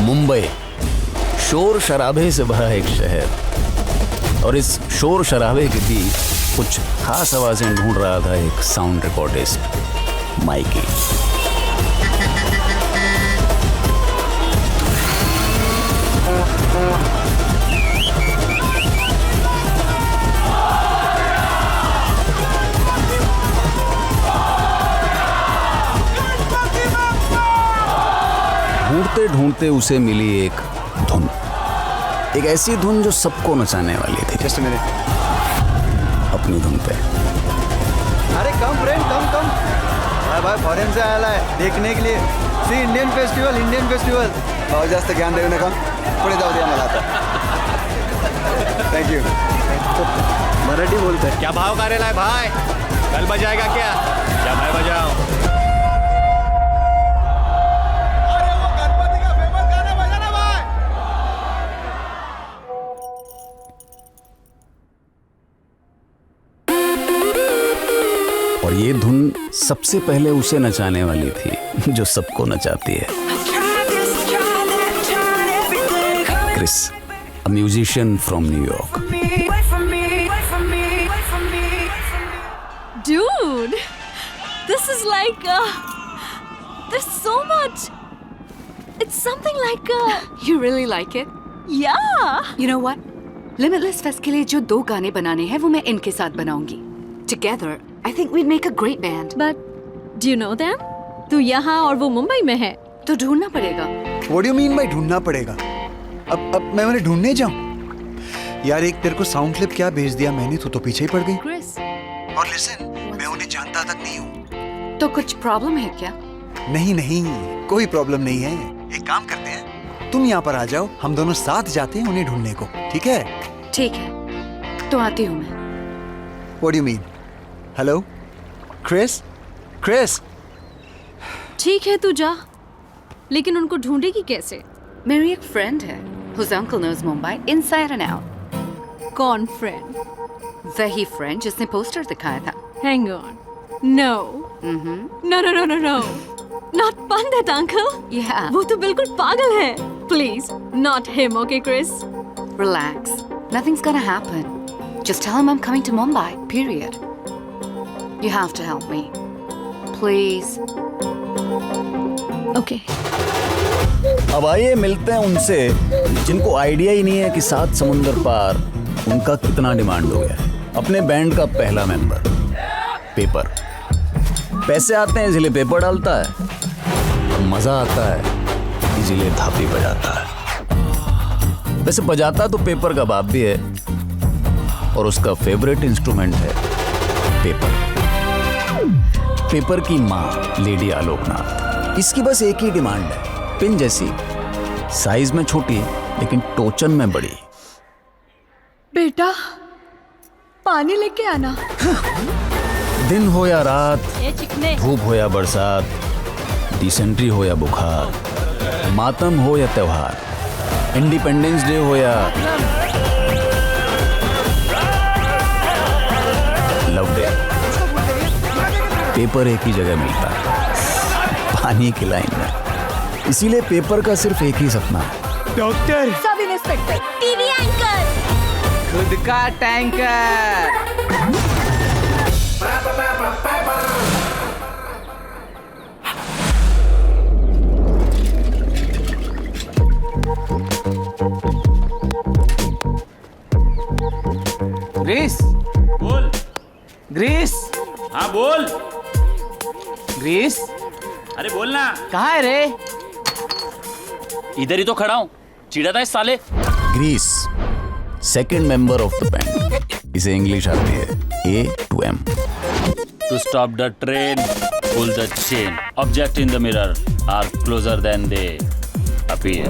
मुंबई शोर शराबे से भरा एक शहर, और इस शोर शराबे के बीच कुछ खास आवाजें ढूंढ रहा था एक साउंड रिकॉर्डिस्ट, माइकी। ढूंढते ढूंढते उसे मिली एक धुन, एक ऐसी धुन जो सबको नचाने वाली थी। जस्ट मिनट, अपनी धुन पे। अरे कम फ्रेंड कम भाई फॉरेन से आया है देखने के लिए। सी इंडियन फेस्टिवल बहुत जास्त ज्ञान देऊ नका, पुढे जाऊ द्या मला आता। थँक्यू। मराठी बोलतोय। क्या भाव करेला है भाई? कल बजाएगा क्या? क्या मैं बजाऊं? अरे वो गणपति का फेमस गाना बजाना भाई। और ये धुन सबसे पहले उसे नचाने वाली थी जो सबको नचाती है। Chris, a musician from New York. Dude, this is like there's so much. It's something like You really like it? yeah. You know what? Limitless Fest के लिए जो 2 गाने बनाने हैं वो मैं इनके साथ बनाऊंगी. Together, I think we'd make a great band. But do you know them? तू यहाँ और वो मुंबई में है. तो ढूंढना पड़ेगा. What do you mean by ढूंढना पड़ेगा? अब मैं उन्हें ढूंढने जाऊं? यार एक तेरे को साउंड क्लिप क्या भेज दिया मैंने, तो पीछे ही पड़ गई। Chris, और लिसन, मैं उन्हें जानता तक नहीं हूँ। तो कुछ प्रॉब्लम है क्या? नहीं, कोई प्रॉब्लम नहीं है। एक काम करते हैं, तुम यहाँ पर आ जाओ, हम दोनों साथ जाते हैं उन्हें ढूंढने को, ठीक है? ठीक है, तो आती हूँ मैं. What do you mean? Hello, Chris? ठीक है तू जा. लेकिन उनको ढूंढेगी कैसे? मेरी एक फ्रेंड है whose uncle knows Mumbai inside and out. कौन friend? वही फ्रेंड जिसने पोस्टर दिखाया था. Hang on. No. No. Not Pandit uncle. Yeah. वो तो बिल्कुल पागल है. Please, not him, okay, Chris? Relax. Nothing's gonna happen. Just tell him I'm coming to Mumbai. Period. You have to help me. Please. Okay. अब आइए मिलते हैं उनसे जिनको आइडिया ही नहीं है कि 7 समुंदर पार उनका कितना डिमांड हो गया है। अपने बैंड का पहला मेंबर, पेपर। पैसे आते हैं इसलिए पेपर डालता है, मजा आता है इसलिए थापी बजाता है। वैसे बजाता तो पेपर का बाप भी है और उसका फेवरेट इंस्ट्रूमेंट है पेपर। पेपर की माँ लेडी आलोकनाथ, इसकी बस एक ही डिमांड है, पिन जैसी, साइज में छोटी लेकिन टोचन में बड़ी। बेटा, पानी लेके आना। दिन हो या रात, ये चिकने। धूप हो या बरसात, डिसेंट्री हो या बुखार, मातम हो या त्योहार, इंडिपेंडेंस डे हो या लव डे, पेपर एक ही जगह मिलता है, पानी की लाइन में। इसीलिए पेपर का सिर्फ एक ही सपना है, doctor, sub inspector, TV anchor, खुद का टैंकर। ग्रीस, बोल। ग्रीस, हाँ बोल। ग्रीस, अरे बोलना। कहाँ है रे? इधर ही तो खड़ा हूँ, चिढ़ा था इस साले। Grace, second member of the band. इसे इंग्लिश आती है A to M। To stop the train, pull the chain. Object in the mirror are closer than they appear.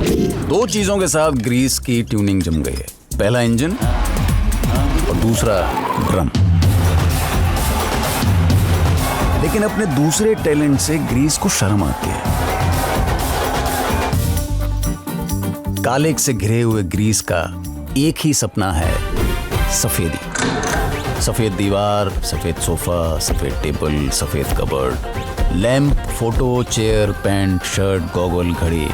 2 चीजों के साथ ग्रीस की ट्यूनिंग जम गई है, पहला इंजन और दूसरा ड्रम। लेकिन अपने दूसरे टैलेंट से ग्रीस को शर्म आती है। काले से घिरे हुए ग्रीस का एक ही सपना है, सफेदी। सफेद दीवार, सफेद सोफा, सफेद टेबल, सफेद cupboard, lamp, photo, chair, pant, shirt, goggle, घड़ी,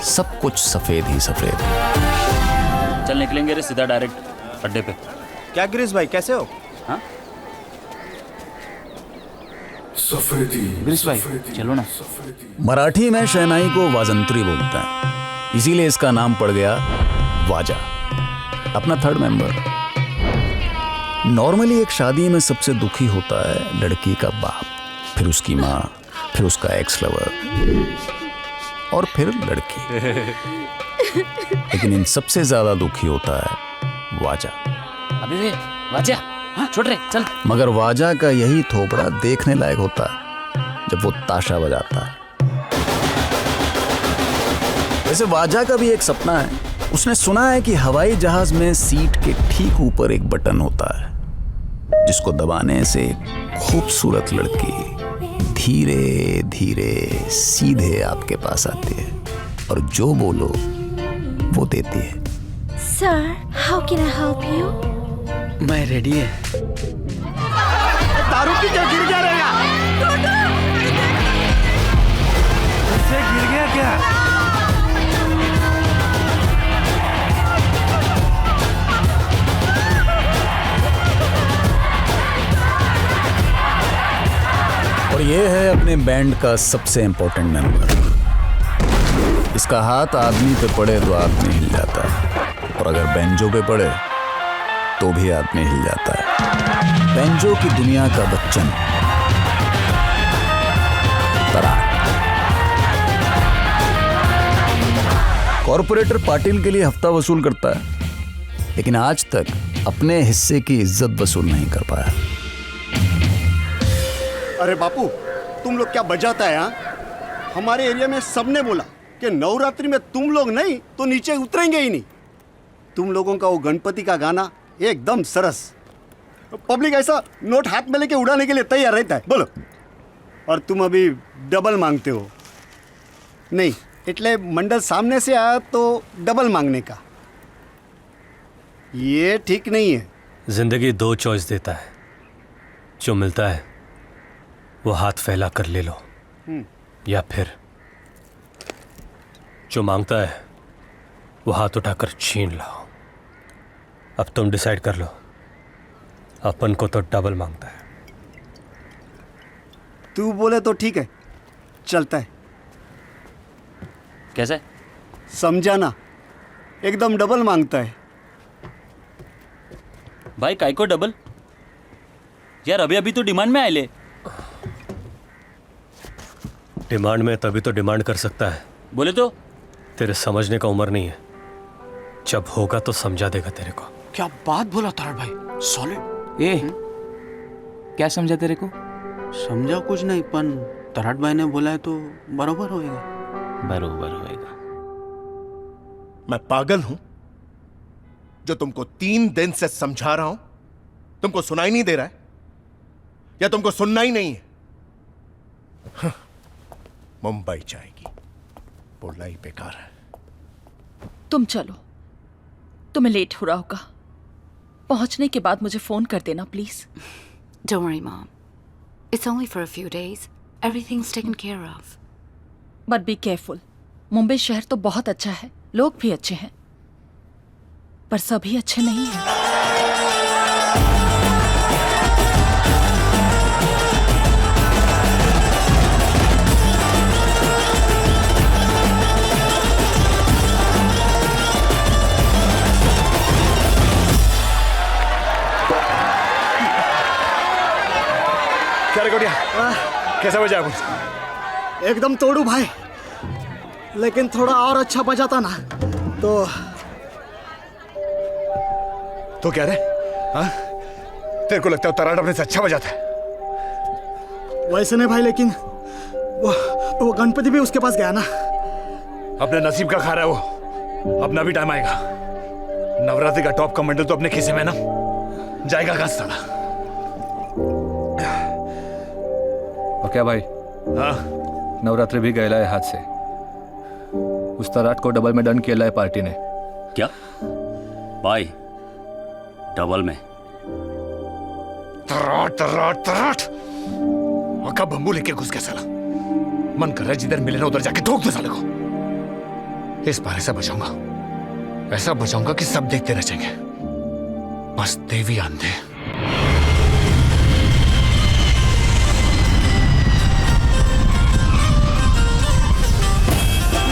सब कुछ सफेद ही सफेद। चल निकलेंगे रे सीधा डायरेक्ट अड्डे पे। क्या गिरीश भाई, कैसे हो? हाँ गिरीश भाई चलो ना। मराठी में शहनाई को वाजंत्री बोलते हैं, इसीलिए इसका नाम पड़ गया वाजा। अपना थर्ड मेंबर। नॉर्मली एक शादी में सबसे दुखी होता है लड़की का बाप, फिर उसकी माँ, फिर उसका एक्स लवर और फिर लड़की। लेकिन इन सबसे ज्यादा दुखी होता है वाजा। अबे वे वाजा, हाँ छोड़ रे चल। मगर वाजा का यही थोपड़ा देखने लायक होता है जब वो ताशा बजाता है। वैसे वाजा का भी एक सपना है। उसने सुना है कि हवाई जहाज में सीट के ठीक ऊपर एक बटन होता है जिसको दबाने से खूबसूरत लड़की धीरे धीरे सीधे आपके पास आती है और जो बोलो वो देती है। Sir, how can I help you? मैं रेडी है। दारू पी के गिर गया रहेगा। उससे गिर गया क्या? और ये है अपने बैंड का सबसे इंपॉर्टेंट मेंबर। इसका हाथ आदमी पे पड़े तो आदमी हिल जाता है, और अगर बैंजो पे पड़े तो भी आदमी हिल जाता है। बैंजो की दुनिया का बच्चन तराट। कॉर्पोरेटर पाटिल के लिए हफ्ता वसूल करता है, लेकिन आज तक अपने हिस्से की इज्जत वसूल नहीं कर पाया। अरे बापू, तुम लोग क्या बजाता है यहाँ? हमारे एरिया में सबने बोला कि नवरात्रि में तुम लोग नहीं तो नीचे उतरेंगे ही नहीं। तुम लोगों का वो गणपति का गाना एकदम सरस। पब्लिक ऐसा नोट हाथ में लेके उड़ाने के लिए तैयार रहता है। बोलो। और तुम अभी डबल मांगते हो। नहीं, इतने मंडल सामने से आया तो डबल मांगने का, ये ठीक नहीं है। जिंदगी दो चॉइस देता है, जो मिलता है वो हाथ फैला कर ले लो, या फिर जो मांगता है वो हाथ उठाकर छीन लाओ। अब तुम डिसाइड कर लो, अपन को तो डबल मांगता है। तू बोले तो ठीक है, चलता है। कैसे? समझा ना, एकदम डबल मांगता है। भाई काय को डबल? यार अभी अभी तो डिमांड में आए ले। डिमांड में तभी तो डिमांड कर सकता है। बोले तो तेरे समझने का उम्र नहीं है, जब होगा तो समझा देगा तेरे को। क्या बात बोला तार भाई, सॉलिड। ए क्या समझा तेरे को? समझा कुछ नहीं, पण तराट भाई ने बोला है तो बरोबर होएगा। बरोबर होएगा। मैं पागल हूं जो तुमको 3 दिन से समझा रहा हूं? तुमको सुनाई नहीं दे रहा है, या तुमको सुनना ही नहीं है? मुंबई जाएगी, बोलना ही बेकार है। तुम चलो, तुम्हें लेट हो रहा होगा। पहुंचने के बाद मुझे फोन कर देना please. Don't worry, Mom. It's only for a few days. Everything's taken care of. But be careful. Mumbai शहर तो बहुत अच्छा है, लोग भी अच्छे हैं, पर सभी अच्छे नहीं हैं। क्या रे गोटिया, कैसा बजा कुछ? एकदम तोड़ू भाई, लेकिन थोड़ा और अच्छा बजाता ना तो क्या रे? हाँ? तेरे को लगता है तराट अपने से अच्छा बजाता है? वैसे नहीं भाई, लेकिन वो गणपति भी उसके पास गया ना। अपने नसीब का खा रहा है वो। अपना भी टाइम आएगा। नवरात्रि का टॉप कमेंडल तो अपने खिसे में ना जाएगा कहां साला। और क्या भाई? हाँ? नवरात्रि भी गया है हाथ से। उस तराट को डबल में डन किया है पार्टी ने। क्या भाई? डबल में? तराट तराट तराट मक्का बम्बू लेके घुस गया साला। मन कर रहा है जिधर मिले ना उधर जाके ठोक दे साले को। इस बार ऐसा बचाऊंगा, ऐसा बचाऊंगा कि सब देखते रह जाएंगे, बस देवी आंधे।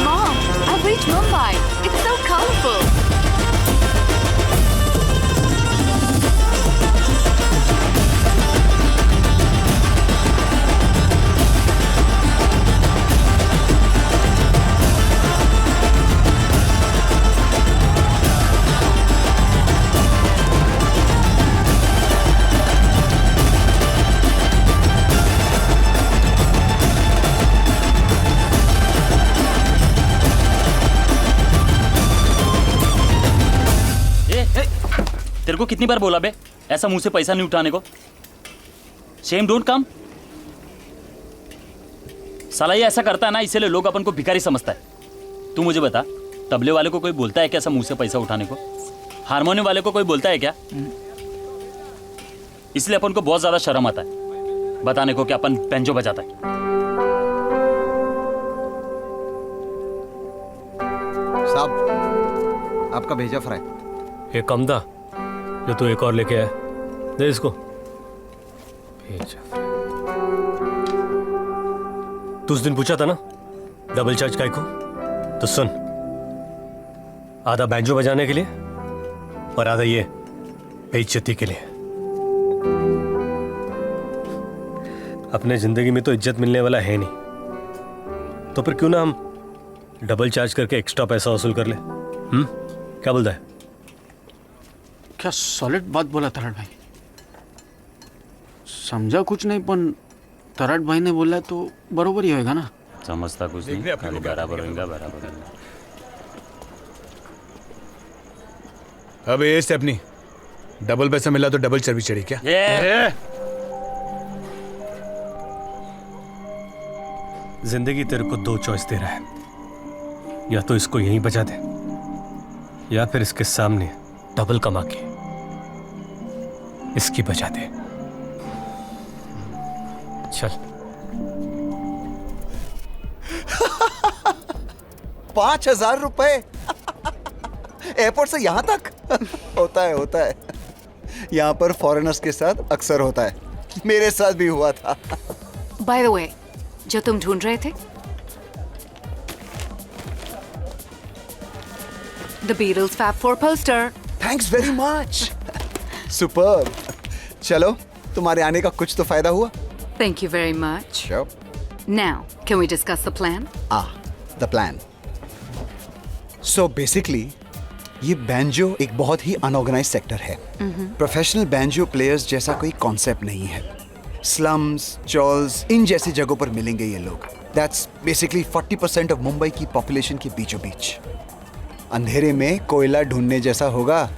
Mom, I've reached Mumbai. It's so colorful. तेरे को कितनी बार बोला बे ऐसा मुंह से पैसा नहीं उठाने को? Shame don't come. साला ये ऐसा करता है ना, इसीलिए लोग अपन को भिखारी समझता है। तू मुझे बता, तबले वाले को कोई बोलता है क्या ऐसा मुंह से पैसा उठाने को? हारमोनियम वाले को कोई बोलता है क्या? इसलिए अपन को बहुत ज्यादा शर्म आता है बताने को कि अपन पेंजो बजाता है। साहब, आपका भेजा फ्राई। ये कम था जो तू एक और लेके आया, दे इसको। तू उस दिन पूछा था ना डबल चार्ज काय को, तो सुन, आधा बैंजो बजाने के लिए और आधा ये बेइज्जती के लिए। अपने जिंदगी में तो इज्जत मिलने वाला है नहीं, तो फिर क्यों ना हम डबल चार्ज करके एक्स्ट्रा पैसा वसूल कर ले? क्या बोलता है? क्या सॉलिड बात बोला तराट भाई, समझा कुछ नहीं, पण तराट भाई ने बोला तो बरोबर ही होएगा ना। समझता कुछ नहीं, खाली बराबर होगा, बराबर होगा। अब ये स्टेपनी, डबल पैसा मिला तो डबल चर्बी चढ़ी क्या? जिंदगी तेरे को दो चॉइस दे रहा है, या तो इसको यहीं बजा दे या फिर इसके सामने डबल कमा के इसकी बजा दे। चल। 5,000 रुपए एयरपोर्ट से यहां तक? होता है यहाँ पर फॉरेनर्स के साथ अक्सर होता है, मेरे साथ भी हुआ था। By the way, जो तुम ढूंढ रहे थे, The Beatles Fab 4 poster. Thanks very much. Superb. चलो, तुम्हारे आने का कुछ तो फायदा हुआ। Thank you very much. Sure. Now, can we discuss the plan? The plan. So basically, ये बैंजो एक बहुत ही अनऑर्गेनाइज्ड सेक्टर है। प्रोफेशनल बैंजो प्लेयर्स जैसा कोई कॉन्सेप्ट नहीं है। स्लम्स, चॉल्स, इन जैसी जगहों पर मिलेंगे ये लोग। That's basically 40% ऑफ मुंबई की पॉपुलेशन के बीचों बीच। अंधेरे में कोयला ढूंढने जैसा होगा।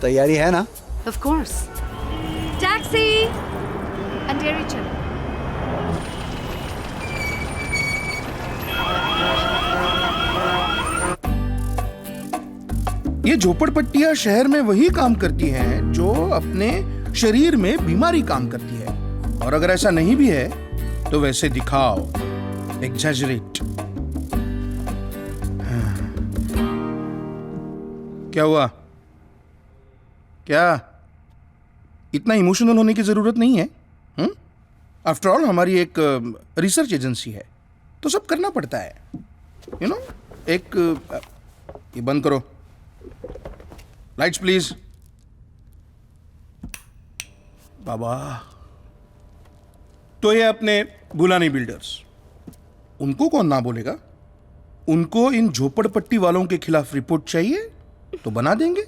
तैयारी है ना? Of course. Taxi! अंधेरी चलो। ये झोपड़पट्टियां शहर में वही काम करती हैं जो अपने शरीर में बीमारी काम करती है, और अगर ऐसा नहीं भी है तो वैसे दिखाओ, एग्जैजरेट। क्या हुआ? क्या इतना इमोशनल होने की जरूरत नहीं है? आफ्टर ऑल हमारी एक रिसर्च एजेंसी है, तो सब करना पड़ता है, यू नो। एक ये बंद करो, लाइट्स प्लीज। बाबा, तो ये अपने बुलानी बिल्डर्स, उनको कौन ना बोलेगा? उनको इन झोपड़पट्टी वालों के खिलाफ रिपोर्ट चाहिए तो बना देंगे।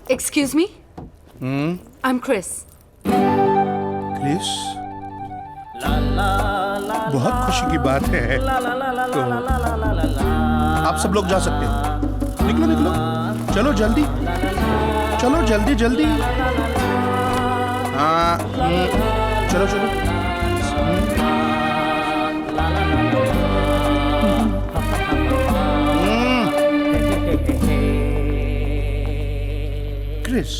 Excuse me? I'm Chris. Chris, बहुत खुशी की बात है। तो आप सब लोग जा सकते हो। निकलो निकलो, चलो जल्दी, चलो जल्दी जल्दी। हाँ, चलो चलो। Chris.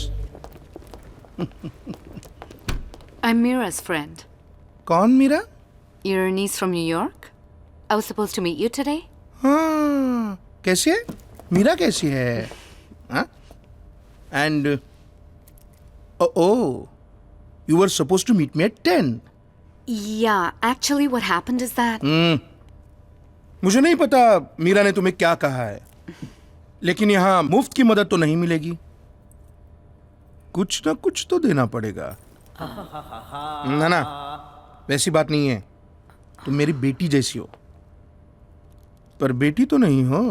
I'm Mira's friend. कौन Meera? Your niece from New York? I was supposed to meet you today. हाँ, कैसी है? मीरा कैसी है? हाँ? And oh, you were supposed to meet me at 10. Yeah, actually what happened is that मुझे नहीं पता मीरा ने तुम्हें क्या कहा है, लेकिन यहाँ मुफ्त की मदद तो नहीं मिलेगी, कुछ ना कुछ तो देना पड़ेगा। ना ना, वैसी बात नहीं है, तुम मेरी बेटी जैसी हो, पर बेटी तो नहीं हो।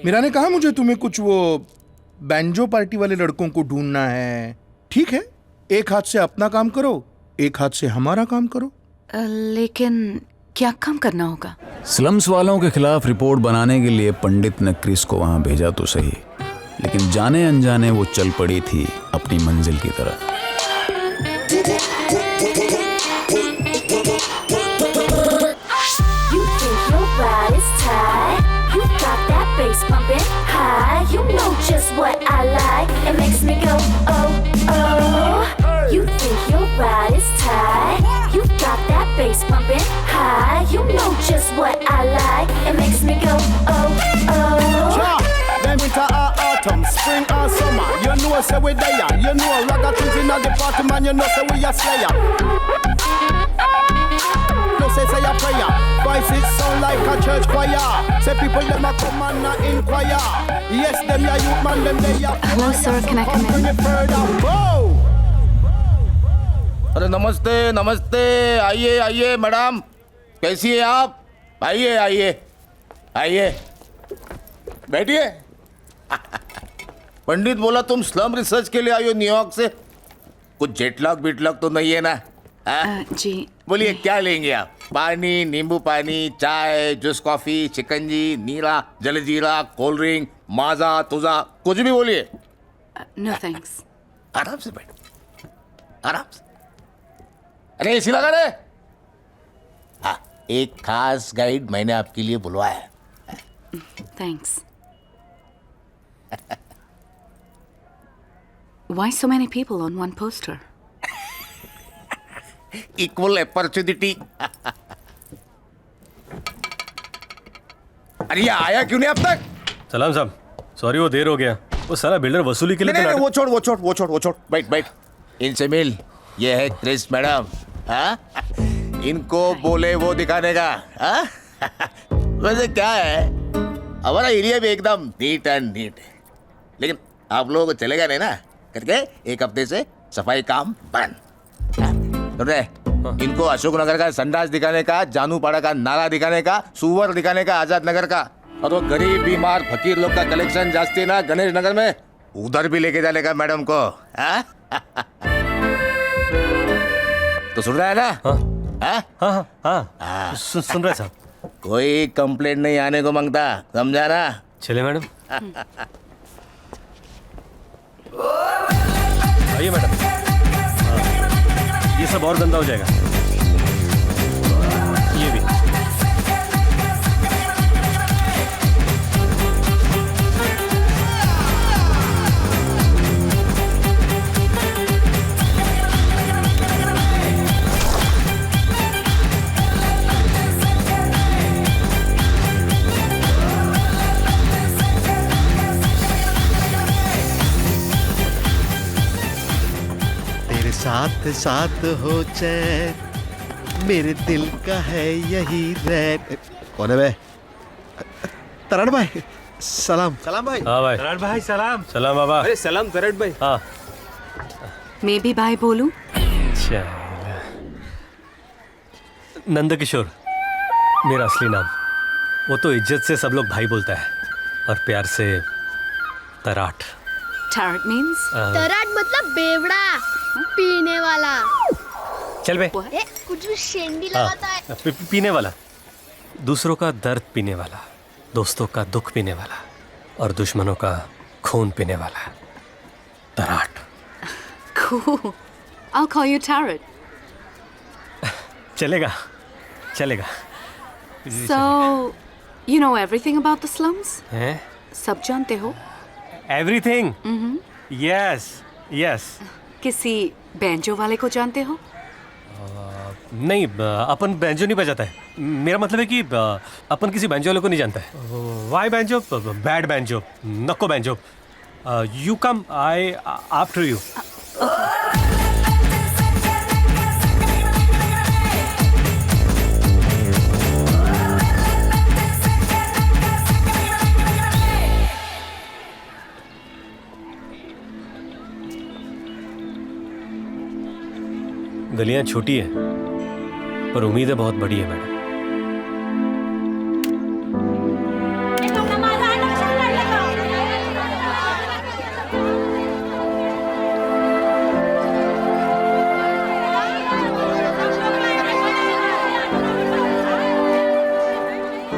मीरा ने कहा मुझे तुम्हें कुछ वो बैंजो पार्टी वाले लड़कों को ढूंढना है। ठीक है, एक हाथ से अपना काम करो, एक हाथ से हमारा काम करो। लेकिन क्या काम करना होगा? स्लम्स वालों के खिलाफ रिपोर्ट बनाने के लिए पंडित ने क्रिस को वहां भेजा तो सही, लेकिन जाने अनजाने वो चल पड़ी थी अपनी मंजिल की तरफ। Bass pumping high, you know just what I like. It makes me go oh oh. Yeah, then winter or autumn, spring or summer. You know say we there. You know ragga things inna the party man. You know say we a slayer. No say a prayer. Voices sound like a church choir. Say people them a come and a inquire. Yes, them ya youth man, them they ya. Hello sir, can I come in? Whoa. अरे नमस्ते नमस्ते, आइए आइए madam, कैसी है आप? आइए आइए आइए, बैठिए। पंडित बोला तुम स्लम रिसर्च के लिए आई हो न्यूयॉर्क से, कुछ जेटलॉग बिटलॉग तो नहीं है ना? जी बोलिए क्या लेंगे आप? पानी, नींबू पानी, चाय, जूस कॉफी, चिकंजी, नीला, जलजीरा, कोल्ड ड्रिंक, माजा, तुजा, कुछ भी बोलिए। No thanks. आराम से बैठो, आराम से। अरे एसी लगा रे। हाँ, एक खास गाइड मैंने आपके लिए बुलवाया है। Thanks. Why so many people on one poster? Equal opportunity. अरे ये आया क्यों नहीं अब तक? सलाम साहब, सॉरी वो देर हो गया, वो सारा बिल्डर वसूली के लिए। नहीं, वो छोड़, बैठ बैठ। इनसे मिल, ये है क्रिस मैडम। हाँ, इनको बोले वो दिखाने का। हाँ? वैसे क्या है, हमारा एरिया भी एकदम नीट एंड नीट है, लेकिन आप लोगों को चलेगा नहीं ना करके एक हफ्ते से सफाई काम बंद। इनको अशोक नगर का संडास दिखाने का, जानूपाड़ा का नाला दिखाने का, सुवर दिखाने का, आजाद नगर का, और वो गरीब बीमार फकीर लोग का कलेक्शन जास्ती है ना गणेश नगर में, उधर भी लेके जाने का मैडम को। हाँ? तो सुन रहा है ना? हाँ, सुन रहे साहब। कोई कंप्लेंट नहीं आने को मांगता, समझा ना? चले मैडम। आइए मैडम, ये सब और गंदा हो जाएगा, ये भी। साथ साथ हो चैन, मेरे दिल का है यही रैन। कौन है बे? तरण भाई, सलाम। सलाम भाई। हाँ भाई। तरण भाई सलाम। सलाम बाबा। अरे सलाम तरण भाई। हाँ। मैं भी भाई बोलूं? नंदकिशोर मेरा असली नाम, वो तो इज्जत से सब लोग भाई बोलता है, और प्यार से तराट। Tarot means? तराट मतलब बेवड़ा, पीने वाला। चल बे। कुछ भी शेंडी लगाता है। पीने वाला, दूसरों का दर्द पीने वाला, दोस्तों का दुख पीने वाला, और दुश्मनों का खून पीने वाला। तराट। Cool. I'll call you Tarot. चलेगा, चलेगा। So, you know everything about the slums? हैं? सब जानते हो? Everything? Yes, yes. किसी बैंजो वाले को जानते हो? नहीं, अपन बैंजो नहीं बजाता है। मेरा मतलब है कि अपन किसी बैंजो वाले को नहीं जानता है। Why banjo? बैड बैंजो, नको banjo. You come, I after you. गलियां छोटी है पर उम्मीदें बहुत बड़ी है मैडम।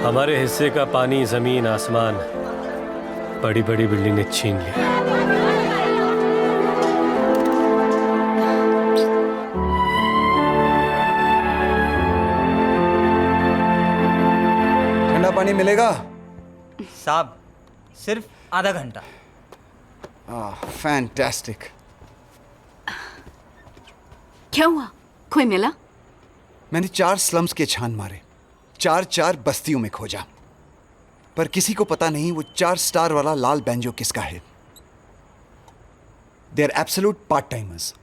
हमारे हिस्से का पानी, जमीन, आसमान बड़ी बड़ी बिल्डिंग ने छीन लिया। पानी मिलेगा साहब? सिर्फ आधा घंटा। फैंटास्टिक। क्या हुआ? कोई मिला? मैंने 4 स्लम्स के छान मारे, 4 बस्तियों में खोजा, पर किसी को पता नहीं वो 4 स्टार वाला लाल बैंजो किसका है। They are absolute part timers,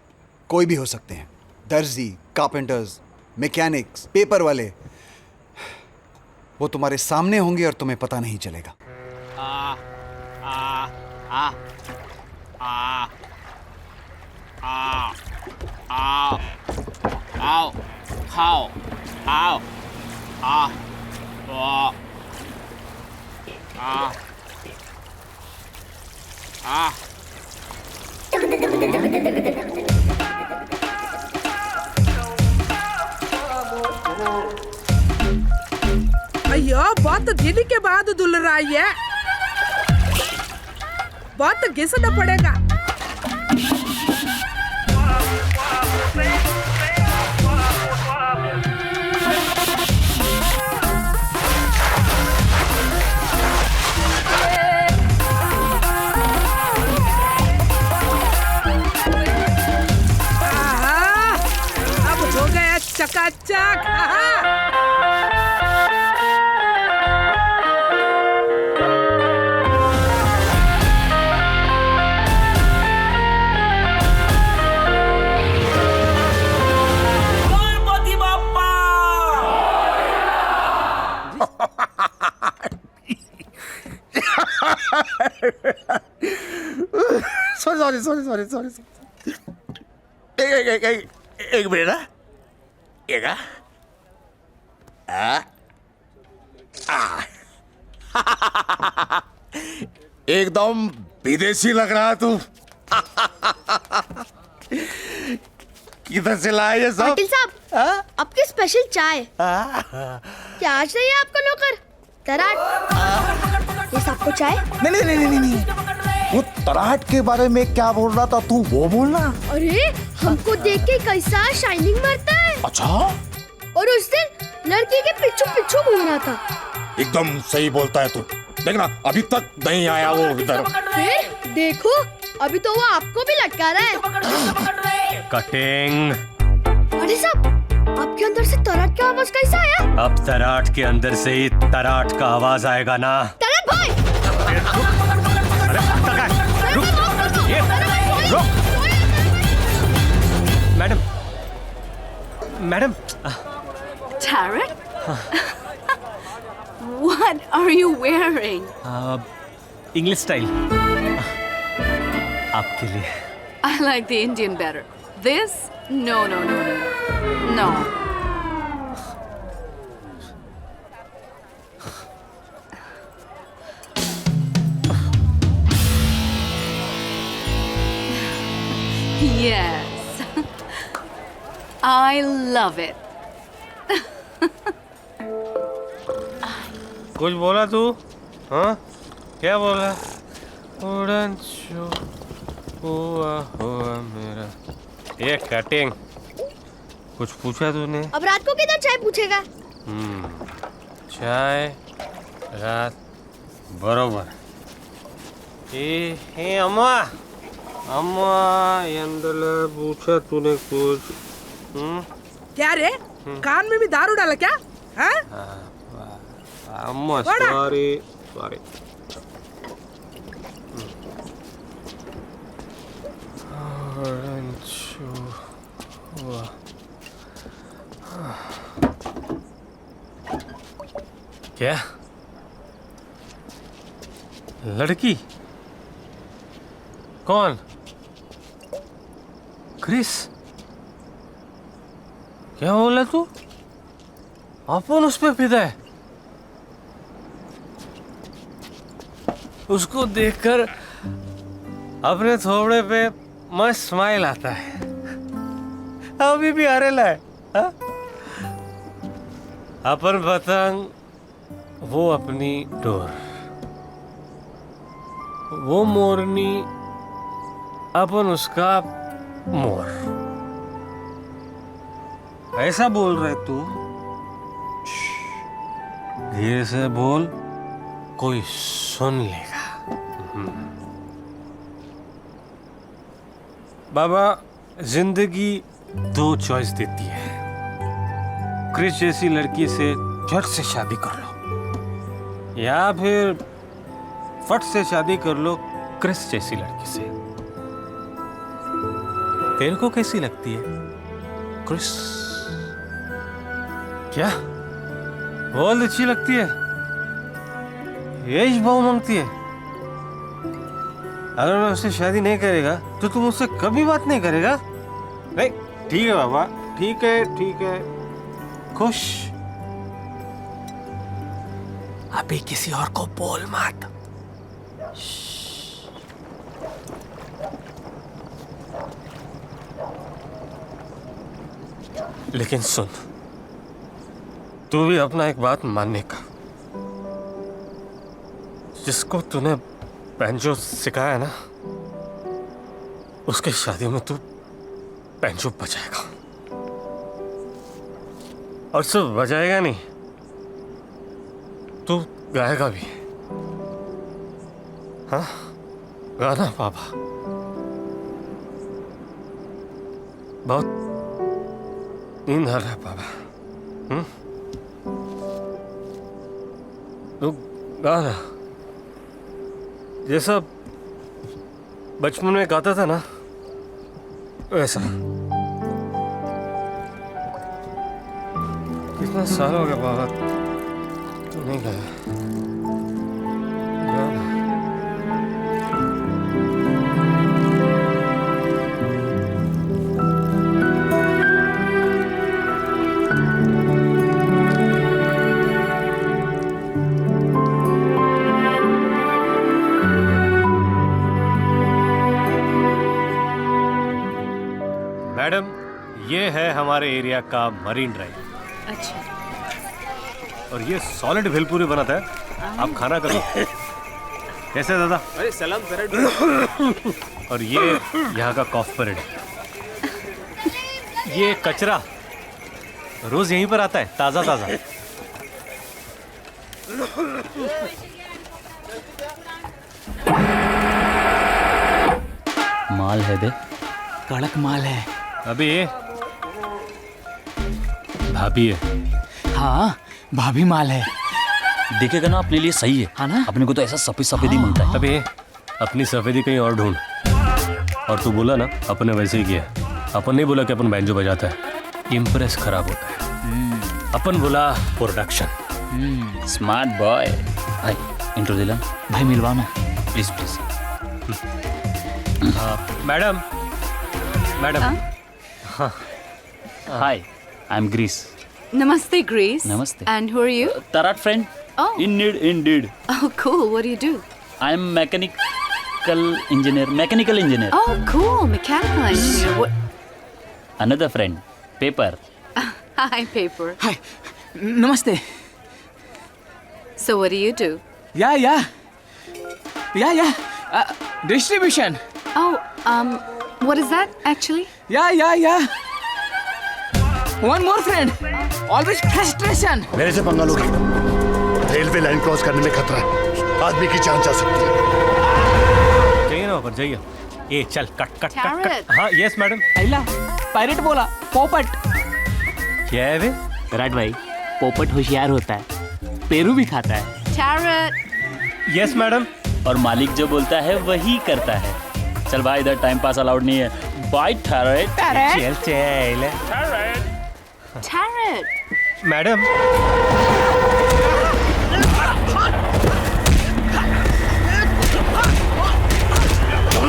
कोई भी हो सकते हैं। दर्जी, कारपेंटर्स, मैकेनिक्स, पेपर वाले। वो तुम्हारे सामने होंगे और तुम्हें पता नहीं चलेगा। अयो, बहुत दिन के बाद धुल रहा है, बहुत घिसना पड़ेगा। अब हो गया चकाचक। सॉरी। एक मिनट ना, एक एकदम विदेशी लग रहा तू। किधर से लाए ये सब? पाटिल साहब, आपकी स्पेशल चाय। क्या आज नहीं है आपका नौकर तराट? ये सबको चाय? नहीं। वो तराट के बारे में क्या बोल रहा था तू, वो बोलना। अरे हमको देख के कैसा शाइनिंग मारता है। अच्छा। और उस दिन लड़की के पीछू घूम रहा था। एकदम सही बोलता है तू। देखना अभी तक नहीं आया वो इधर। फिर देखो, अभी तो वो आपको भी लटका रहा है। कटिंग। अरे साहब, आपके अंदर से तराट का आवाज कैसा आया? अब तराट के अंदर से ही तराट का आवाज आएगा ना। तराट भाई! Madam. Tarot? What are you wearing? English style आपके लिए। I like the Indian better. This? No. Yes. I love it. कुछ बोला तू? हाँ? क्या बोला? उड़न छू हुआ मेरा। ये कटिंग। कुछ पूछा तूने? अब रात को किधर चाय पूछेगा? चाय रात बरोबर। हे अम्मा, अम्मा ಎಂದಲೇ पूछा तूने कुछ क्या रे कान में भी दारू डाला क्या? हाँ? अम्मा बड़ा। सॉरी सॉरी क्या लड़की कौन क्रिस क्या बोला तू अपन उस पे फिदा है उसको देखकर अपने थोबड़े पे मस्त स्माइल आता है अभी भी आ रहा है हा? अपन पतंग वो अपनी डोर वो मोरनी अपन उसका मोर ऐसा बोल रहे तू धीरे से बोल कोई सुन लेगा बाबा जिंदगी दो चॉइस देती है क्रिस जैसी लड़की से झट से शादी कर लो या फिर फट से शादी कर लो क्रिस जैसी लड़की से तेरे को कैसी लगती है क्रिस क्या बहुत अच्छी लगती है एज बहुत मांगती है अगर मैं उससे शादी नहीं करेगा तो तुम उससे कभी बात नहीं करेगा नहीं ठीक है बाबा ठीक है खुश अभी किसी और को बोल मत लेकिन सुन तू भी अपना एक बात मानने का जिसको तूने बैंजो सिखाया ना उसके शादी में तू बैंजो बजाएगा और सिर्फ बजाएगा नहीं तू गाएगा भी हाँ गाना पापा बहुत नींद आ रहा है पापा तू गाना जैसा बचपन में गाता था ना वैसा कितना साल हो गया बाबा तू नहीं गाया गाना मैडम ये है हमारे एरिया का मरीन ड्राइव अच्छा और ये सॉलिड भेलपूरी बनाता है आप खाना करो कैसे दादा अरे सलाम परेड और ये यहाँ का कॉफ परेड ये कचरा रोज यहीं पर आता है ताजा ताजा माल है दे कड़क माल है अभी ये भाभी है हाँ भाभी माल है देखेगा ना अपने लिए सही है हाँ ना अपने को तो ऐसा सफेदी मिलता है अभी अपनी सफेदी कहीं और ढूंढ और तू बोला ना अपन ने वैसे ही किया अपन नहीं बोला कि अपन बैंजो बजाता है इम्प्रेस खराब होता है अपन बोला प्रोडक्शन स्मार्ट बॉय भाई इंट्रो दिला भाई मिलवाओ ना please madam madam hi I am Grace Namaste, Grace. Namaste. And who are you? Tarat friend. Oh. Indeed. Oh, cool. What do you do? I am mechanical engineer. Oh, cool. Mechanical engineer. What? Another friend. Paper. Hi, Paper. Hi. Namaste. So what do you do? Yeah. Distribution. Oh, what is that actually? Yeah. One more friend. Always frustration. मेरे से पंगा लोगे railway line cross करने में खतरा है आदमी की जान जा सकती है जाइए ना ऊपर जाइए ए चल cut cut cut Carrot. Cut हाँ यस मैडम आइला पायरेट बोला पोपट। क्या है वे विराट भाई पोपट होशियार होता है, पेरू भी खाता है। Carrot. Yes madam. और मालिक जो बोलता है वही करता है। चल भाई, इधर टाइम पास अलाउड नहीं है। बाय टैरेट। चल चल Carrot. मैडम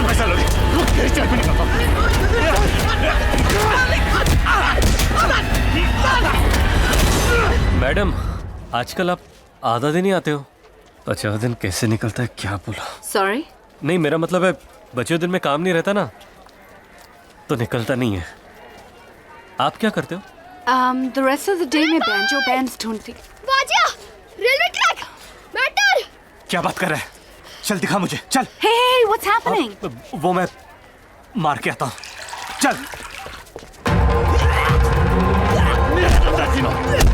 पैसा लोगे तेरी चाय भी निकालता मैडम आजकल आप आधा दिन ही आते हो, 50 दिन कैसे निकलता है क्या बोला। Sorry. नहीं मेरा मतलब है बचे दिन में काम नहीं रहता ना तो निकलता नहीं है। आप क्या करते हो? The rest of the day मैं banjo bands ढूंढती। वाजिया, रेलवे ट्रैक, मेटल। क्या बात कर रहा है? चल दिखा मुझे, चल। Hey, what's happening? वो मैं मार के आता हूँ, चल।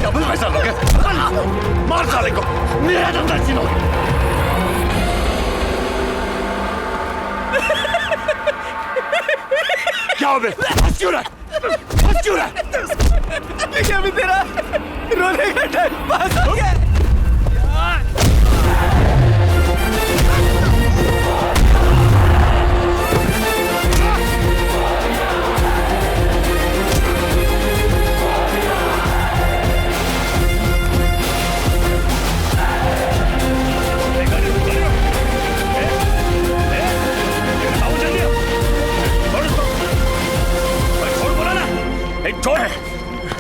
डबल पैसा लोगे, मार साले को, मेरा धंधा छीनोगे। क्या हो बे? हंस क्यों रहा है? हंस क्यों रहा है? देखिए अभी तेरा रोने का टाइम पास हो गया।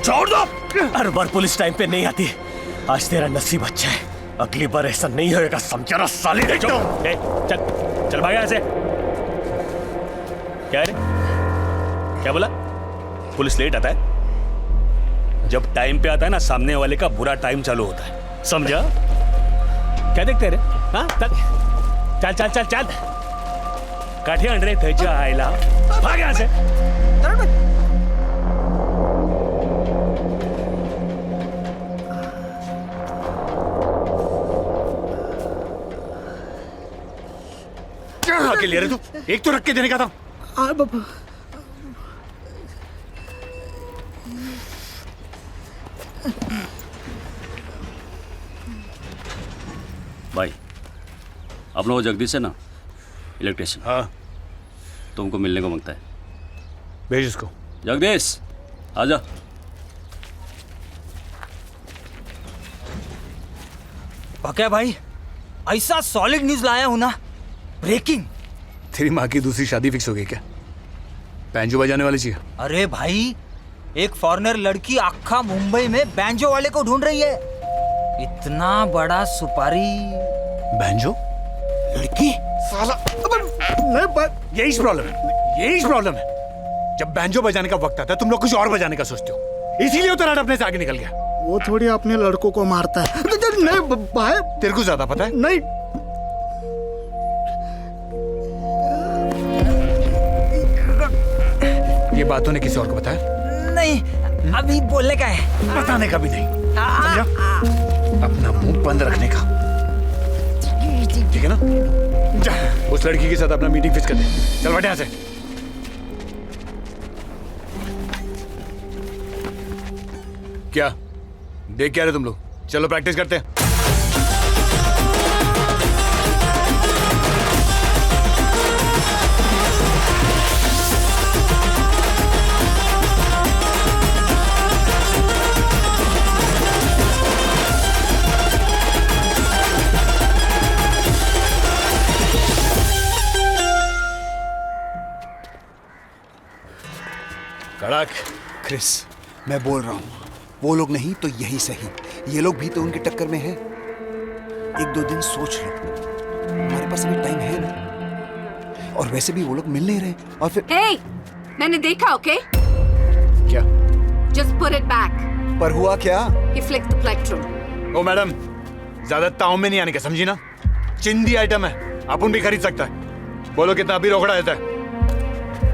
छोड़ दो। हर बार पुलिस टाइम पे नहीं आती, आज तेरा नसीब अच्छा है, अगली बार ऐसा नहीं होएगा, समझा ना साले। चल चल भाग यहाँ से। क्या रे, क्या बोला? पुलिस लेट आता है? जब टाइम पे आता है ना सामने वाले का बुरा टाइम चालू होता है, समझा? क्या देखते रे? हाँ चल चल चल चल चल काठी अंडरे थैच्या आईला, भाग यहाँ से। क्या आके ले रहे तू? एक तो रख के देने का था। भाई अपना वो जगदीश है ना, इलेक्ट्रिशियन। हाँ तुमको मिलने को मांगता है। भेज उसको। जगदीश आजा। क्या भाई, ऐसा सॉलिड न्यूज लाया हूं ना, ब्रेकिंग। तेरी माँ की दूसरी शादी फिक्स हो गई क्या? बैंजो बजाने वाली चाहिए। अरे भाई, एक फॉरेनर लड़की आखा मुंबई में बैंजो वाले को ढूंढ रही है। इतना बड़ा सुपारी। बैंजो लड़की साला, यही प्रॉब्लम है, यही प्रॉब्लम है। जब बैंजो बजाने का वक्त आता है तुम लोग कुछ और बजाने का सोचते हो, इसीलिए उतराट अपने से आगे निकल गया। वो थोड़ी अपने लड़कों को मारता है। नहीं भाई, तेरे को ज्यादा पता है। नहीं ये बात तूने किसी और को बताया? नहीं, अभी बोलने का है, बताने का भी नहीं, समझा? अपना मुंह बंद रखने का, ठीक है ना? जा उस लड़की के साथ अपना मीटिंग फिक्स कर दे। चल बैठ यहाँ से। क्या देख क्या रहे तुम लोग? चलो प्रैक्टिस करते हैं। कड़क क्रिस, मैं बोल रहा हूँ, वो लोग नहीं तो यही सही, ये लोग भी तो उनकी टक्कर में हैं। एक दो दिन सोच लो, हमारे पास अभी टाइम है ना, और वैसे भी वो लोग मिल नहीं रहे। और फिर Hey, मैंने देखा, okay? क्या? Just put it back. पर हुआ क्या? He flicked the plectrum. ओ मैडम, ज्यादा ताव में नहीं आने का, समझी ना? चिंदी आइटम है, अपन भी खरीद सकता है। बोलो कितना अभी रोकड़ा देता है?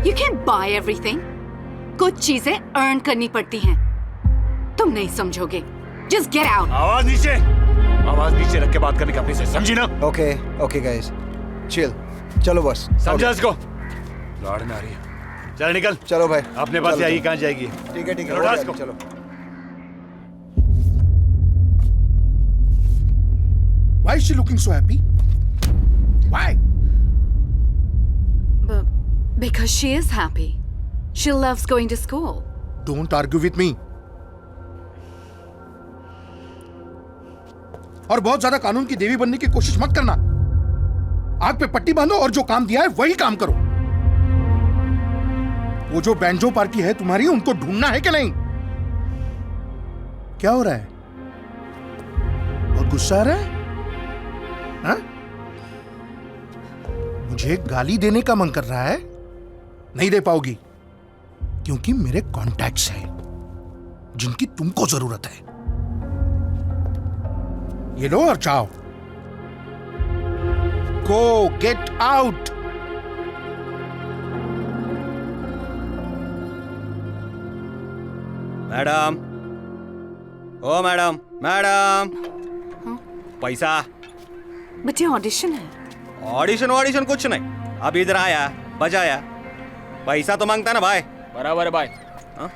You can't buy everything. कुछ चीजें अर्न करनी पड़ती हैं। तुम नहीं समझोगे। Just get out. आवाज नीचे रख के बात करने का अपने से, समझी ना? ओके गाइस, चिल, चलो बस। समझा इसको? लौड़ में आ रही है। चल निकल। चलो भाई, अपने पास चलो, आएगी, चलो। कहाँ जाएगी? ठीक है ठीक है, चलो, हो डांस जाएगा, को। चलो। Why is she looking so happy? Why? Because she is happy. She loves going to school. Don't argue with me. और बहुत ज्यादा कानून की देवी बनने की कोशिश मत करना। आग पे पट्टी बांधो और जो काम दिया है वही काम करो। वो जो बैंजो पार्टी है तुम्हारी, उनको ढूंढना है कि नहीं? क्या हो रहा है? और गुस्सा आ रहा है? हाँ? मुझे गाली देने का मन कर रहा है? नहीं दे पाओगी, क्योंकि मेरे कॉन्टैक्ट्स हैं जिनकी तुमको जरूरत है। ये लो और जाओ। गो, गेट आउट। मैडम, ओ मैडम, मैडम, पैसा। बट ये ऑडिशन है। ऑडिशन कुछ नहीं। अब इधर आया, बजाया, पैसा तो मांगता ना भाई। बराबर है भाई। हाँ?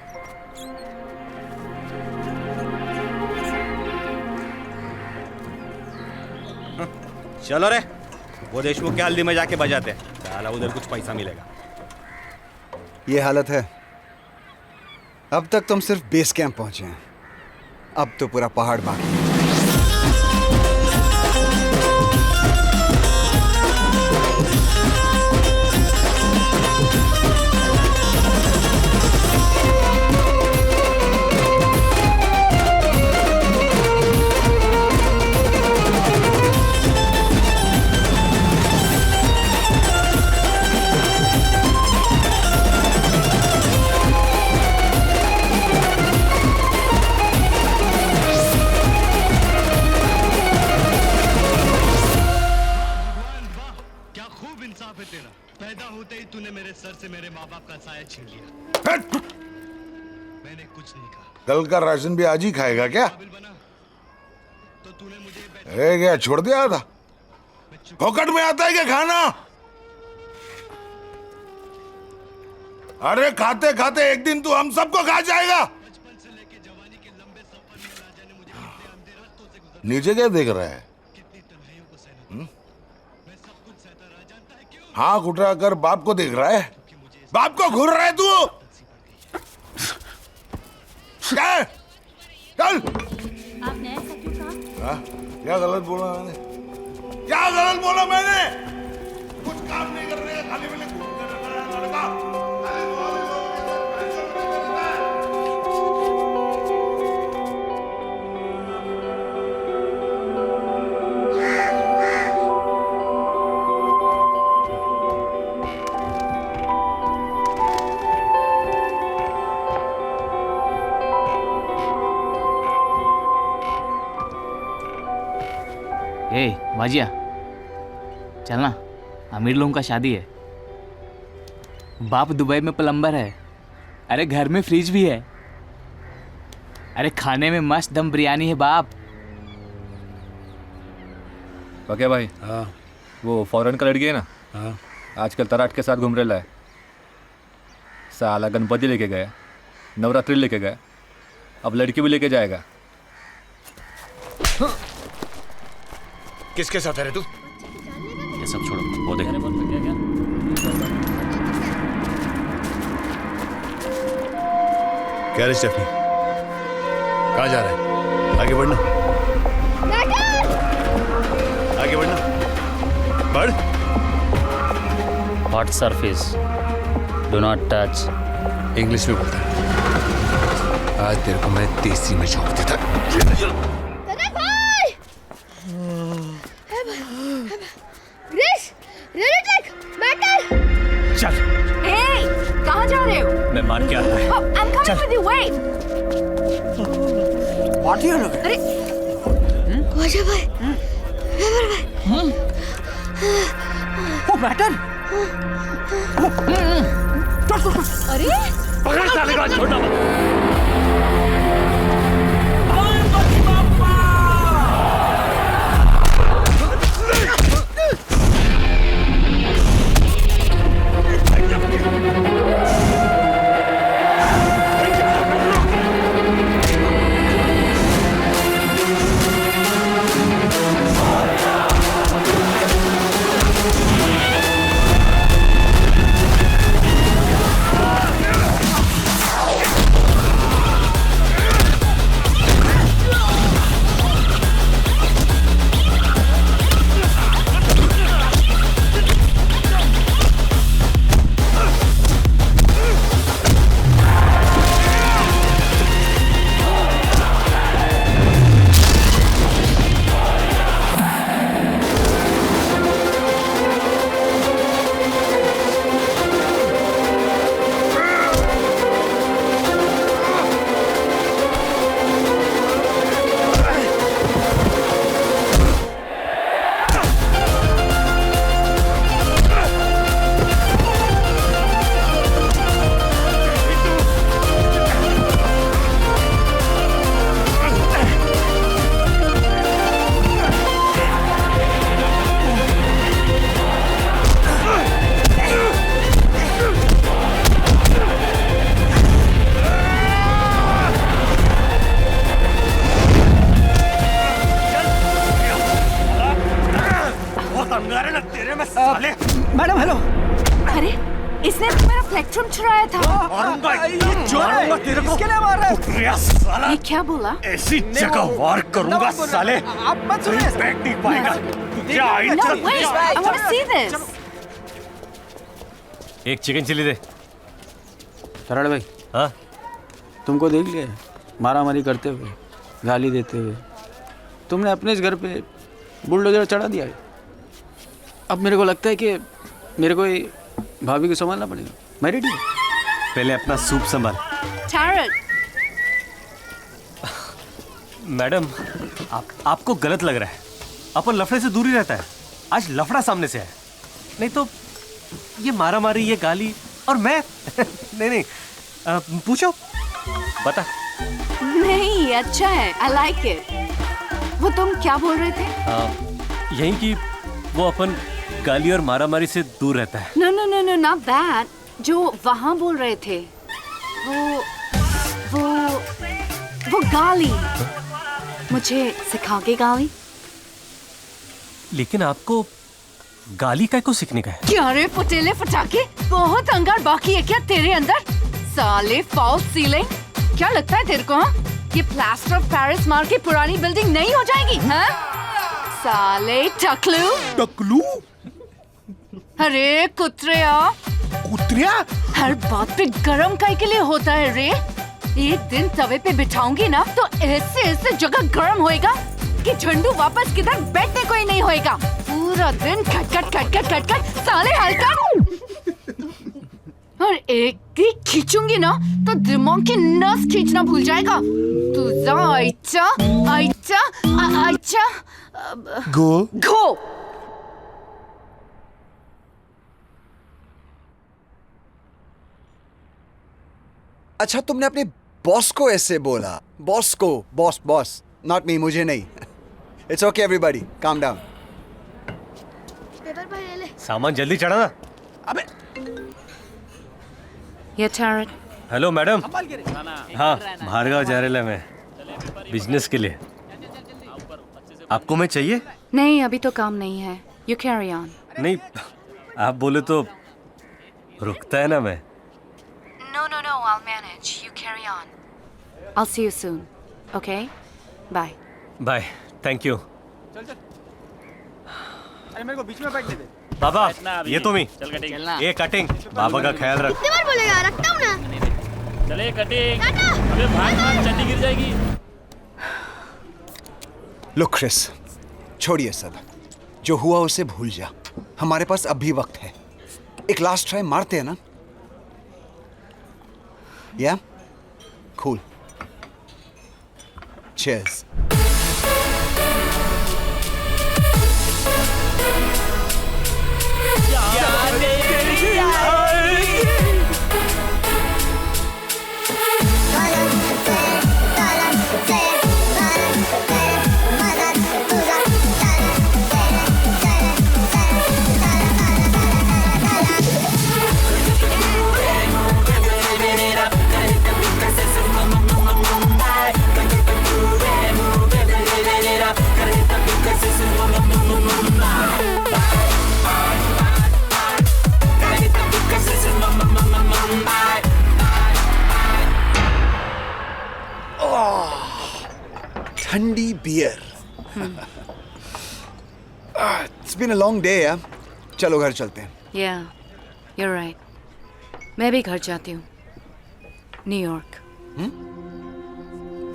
चलो रे, वो देशमुख के हल्दी में जाके बजाते हैं। साला उधर कुछ पैसा मिलेगा। ये हालत है। अब तक तुम सिर्फ बेस कैंप पहुंचे हैं, अब तो पूरा पहाड़ बाकी है। पैदा होते ही तूने मेरे सर से मेरे माँ बाप का साया छीन लिया। मैंने कुछ नहीं कहा। कल का राशन भी आज ही खाएगा क्या? क्या छोड़ दिया था? फोकट में आता है क्या खाना? अरे खाते खाते एक दिन तू हम सबको खा जाएगा। नीचे क्या देख रहा है? हाँ उठा कर बाप को देख रहा है? बाप को घूर रहा है तू? क्या है? चल। आपने ऐसा क्यों कहा? क्या गलत बोला मैंने? क्या गलत बोला मैंने? कुछ काम नहीं करने का, खाली मैंने घूम कर रखा है लड़का। ए बाजिया, चलना, अमीर लोगों का शादी है। बाप दुबई में प्लम्बर है। अरे घर में फ्रिज भी है। अरे खाने में मस्त दम बिरयानी है बाप। क्या भाई? हाँ। वो फॉरेन का लड़की है ना? हाँ। आजकल तराट के साथ घूम रहा है। साला गणपति लेके गया, नवरात्रि लेके गया, अब लड़की भी लेके जाएगा। किसके साथ है रे तू? ये सब छोड़ो, वो देख। क्या रे स्टेफनी? कहाँ जा रहा है? आगे बढ़ना, आगे बढ़ना, बढ़। Hot surface, do not touch. English में बोलता है। आज तेरे को मैं देसी में झोंक देता। चल। Hey, कहाँ जा रहे हो? मैं मान के आता है। Oh, I'm coming with you. Wait. What you look? अरे, वाजा भाई, वेबर भाई। वो मैटर। अरे पकड़ साले का छोटा मत। स्पेक्ट्रम चुराया था। मारूंगा तेरे को। इसके लिए मार रहा है? साला ये क्या बोला? ऐसी जगह वार करूंगा साले। आप मत सुनिए। बैठ नहीं पाएगा। जा No, wait, I want to see this. एक चिकन चिली दे। तराड़ भाई, हाँ तुमको देख लिया मारामारी करते हुए, गाली देते हुए। तुमने अपने इस घर पे बुलडोजर चढ़ा दिया है। अब मेरे को लगता है कि मेरे को ये भाभी को संभालना पड़ेगा। मैं रेडी हूँ। पहले अपना सूप संभाल। Tarot, मैडम, आपको गलत लग रहा है। अपन लफड़े से दूर ही रहता है। आज लफड़ा सामने से है, नहीं तो ये मारा मारी, ये गाली और मैं नहीं नहीं पूछो, बता। नहीं अच्छा है, I like it. वो तुम क्या बोल रहे थे? यही कि वो अपन गाली और मारा मारी से दूर रहता है। No, no, no, no, not that. जो वहाँ बोल रहे थे, वो गाली। मुझे सिखाओगे गाली? लेकिन आपको गाली का को सीखने का है? क्या रे फुटेले फटाके, बहुत अंगार बाकी है क्या तेरे अंदर? साले फॉल्स सीलिंग, क्या लगता है तेरे को? हाँ? ये प्लास्टर ऑफ पेरिस मार के पुरानी बिल्डिंग नहीं हो जाएगी? हाँ? साले टकलू। टकलू? अरे कुत्रिया। कुत्रिया? हर बात पे गरम काहे के लिए होता है रे? एक दिन तवे पे बिठाऊंगी ना तो ऐसे ऐसे जगह गरम होएगा कि झंडू वापस किधर बैठने को ही नहीं होएगा। पूरा दिन खटखट साले हल्का। और एक ही खींचूंगी ना तो दिमाग की नस खींचना भूल जाएगा। तू जा आइचा गो। अच्छा तुमने अपने बॉस को ऐसे बोला? बॉस को? बॉस नॉट मी, मुझे नहीं। It's okay everybody, calm down. Paper पर ले। सामान जल्दी चढ़ाना। अबे ये टैरेट। Hello madam. हाँ, भार्गव जा रहा है मैं बिजनेस के लिए। आपको मैं चाहिए? नहीं अभी तो काम नहीं है। You carry on. नहीं, आप बोले तो रुकता है ना मैं। No, I'll manage. You carry on. I'll see you soon. Okay? Bye. Bye, thank you. अरे मेरे को बीच में बैठने दे। बाबा, ये तो मी। चल कटिंग। ये कटिंग, बाबा का ख्याल रख। कितनी बार बोलेगा? रखता हूँ ना। चले कटिंग। अबे भाग चड्डी गिर जाएगी। लुक क्रिस, छोड़िए सब। जो हुआ उसे भूल जा। हमारे पास अब भी वक्त है। एक लास्ट ट्राई मारते हैं ना? Yeah? Cool. Cheers. ठंडी beer. It's been a long day, यार। चलो घर चलते हैं। Yeah, you're right. मैं भी घर जाती हूँ। न्यूयॉर्क।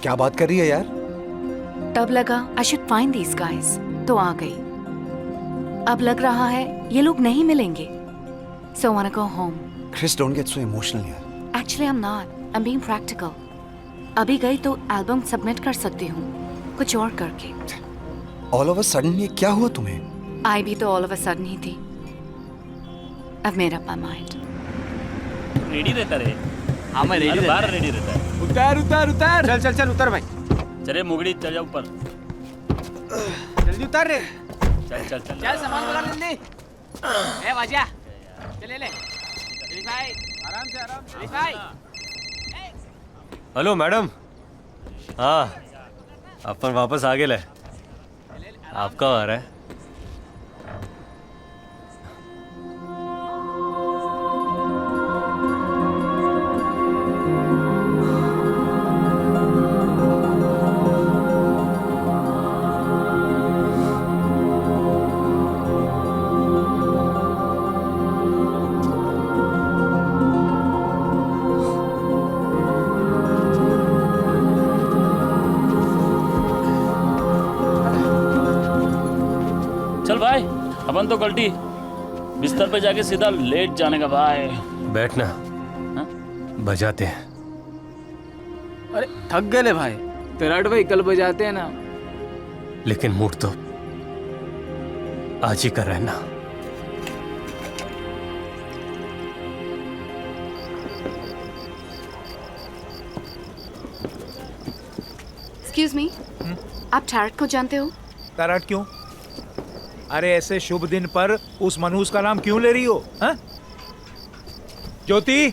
क्या बात कर रही है यार? तब लगा I should find these guys, तो आ गई। अब लग रहा है ये लोग नहीं मिलेंगे। So I wanna go home. Chris, don't get so emotional यार। Actually, I'm not. I'm being practical. अभी गई तो एल्बम सबमिट कर सकती हूँ, कुछ और करके। All of a sudden ये क्या हुआ तुम्हें? आई भी तो all of a sudden ही थी। I've made up my mind. Ready रहता रे। हाँ मैं रेडी रहता बाहर रेडी रहता है। उतार। चल उतर भाई। चले मुगड़ी चल जा ऊपर। जल्दी उतार रे। चल चल सामान बना ले। ए वाजा, चल ले। भाई आराम से। भाई। Hello madam. हाँ, अपन वापस आ गए। आप कहाँ आ रहा है? सामान तो कल्टी, बिस्तर पे जाके सीधा लेट जाने का भाई। बैठना, बजाते हैं। अरे थक गए भाई, तराट भाई कल बजाते हैं ना। लेकिन मूड तो आज ही कर रहे हैं ना। एक्सक्यूज मी, आप टैरट को जानते हो? टैरट क्यों? अरे ऐसे शुभ दिन पर उस मनहूस का नाम क्यों ले रही हो? हाँ? ज्योति,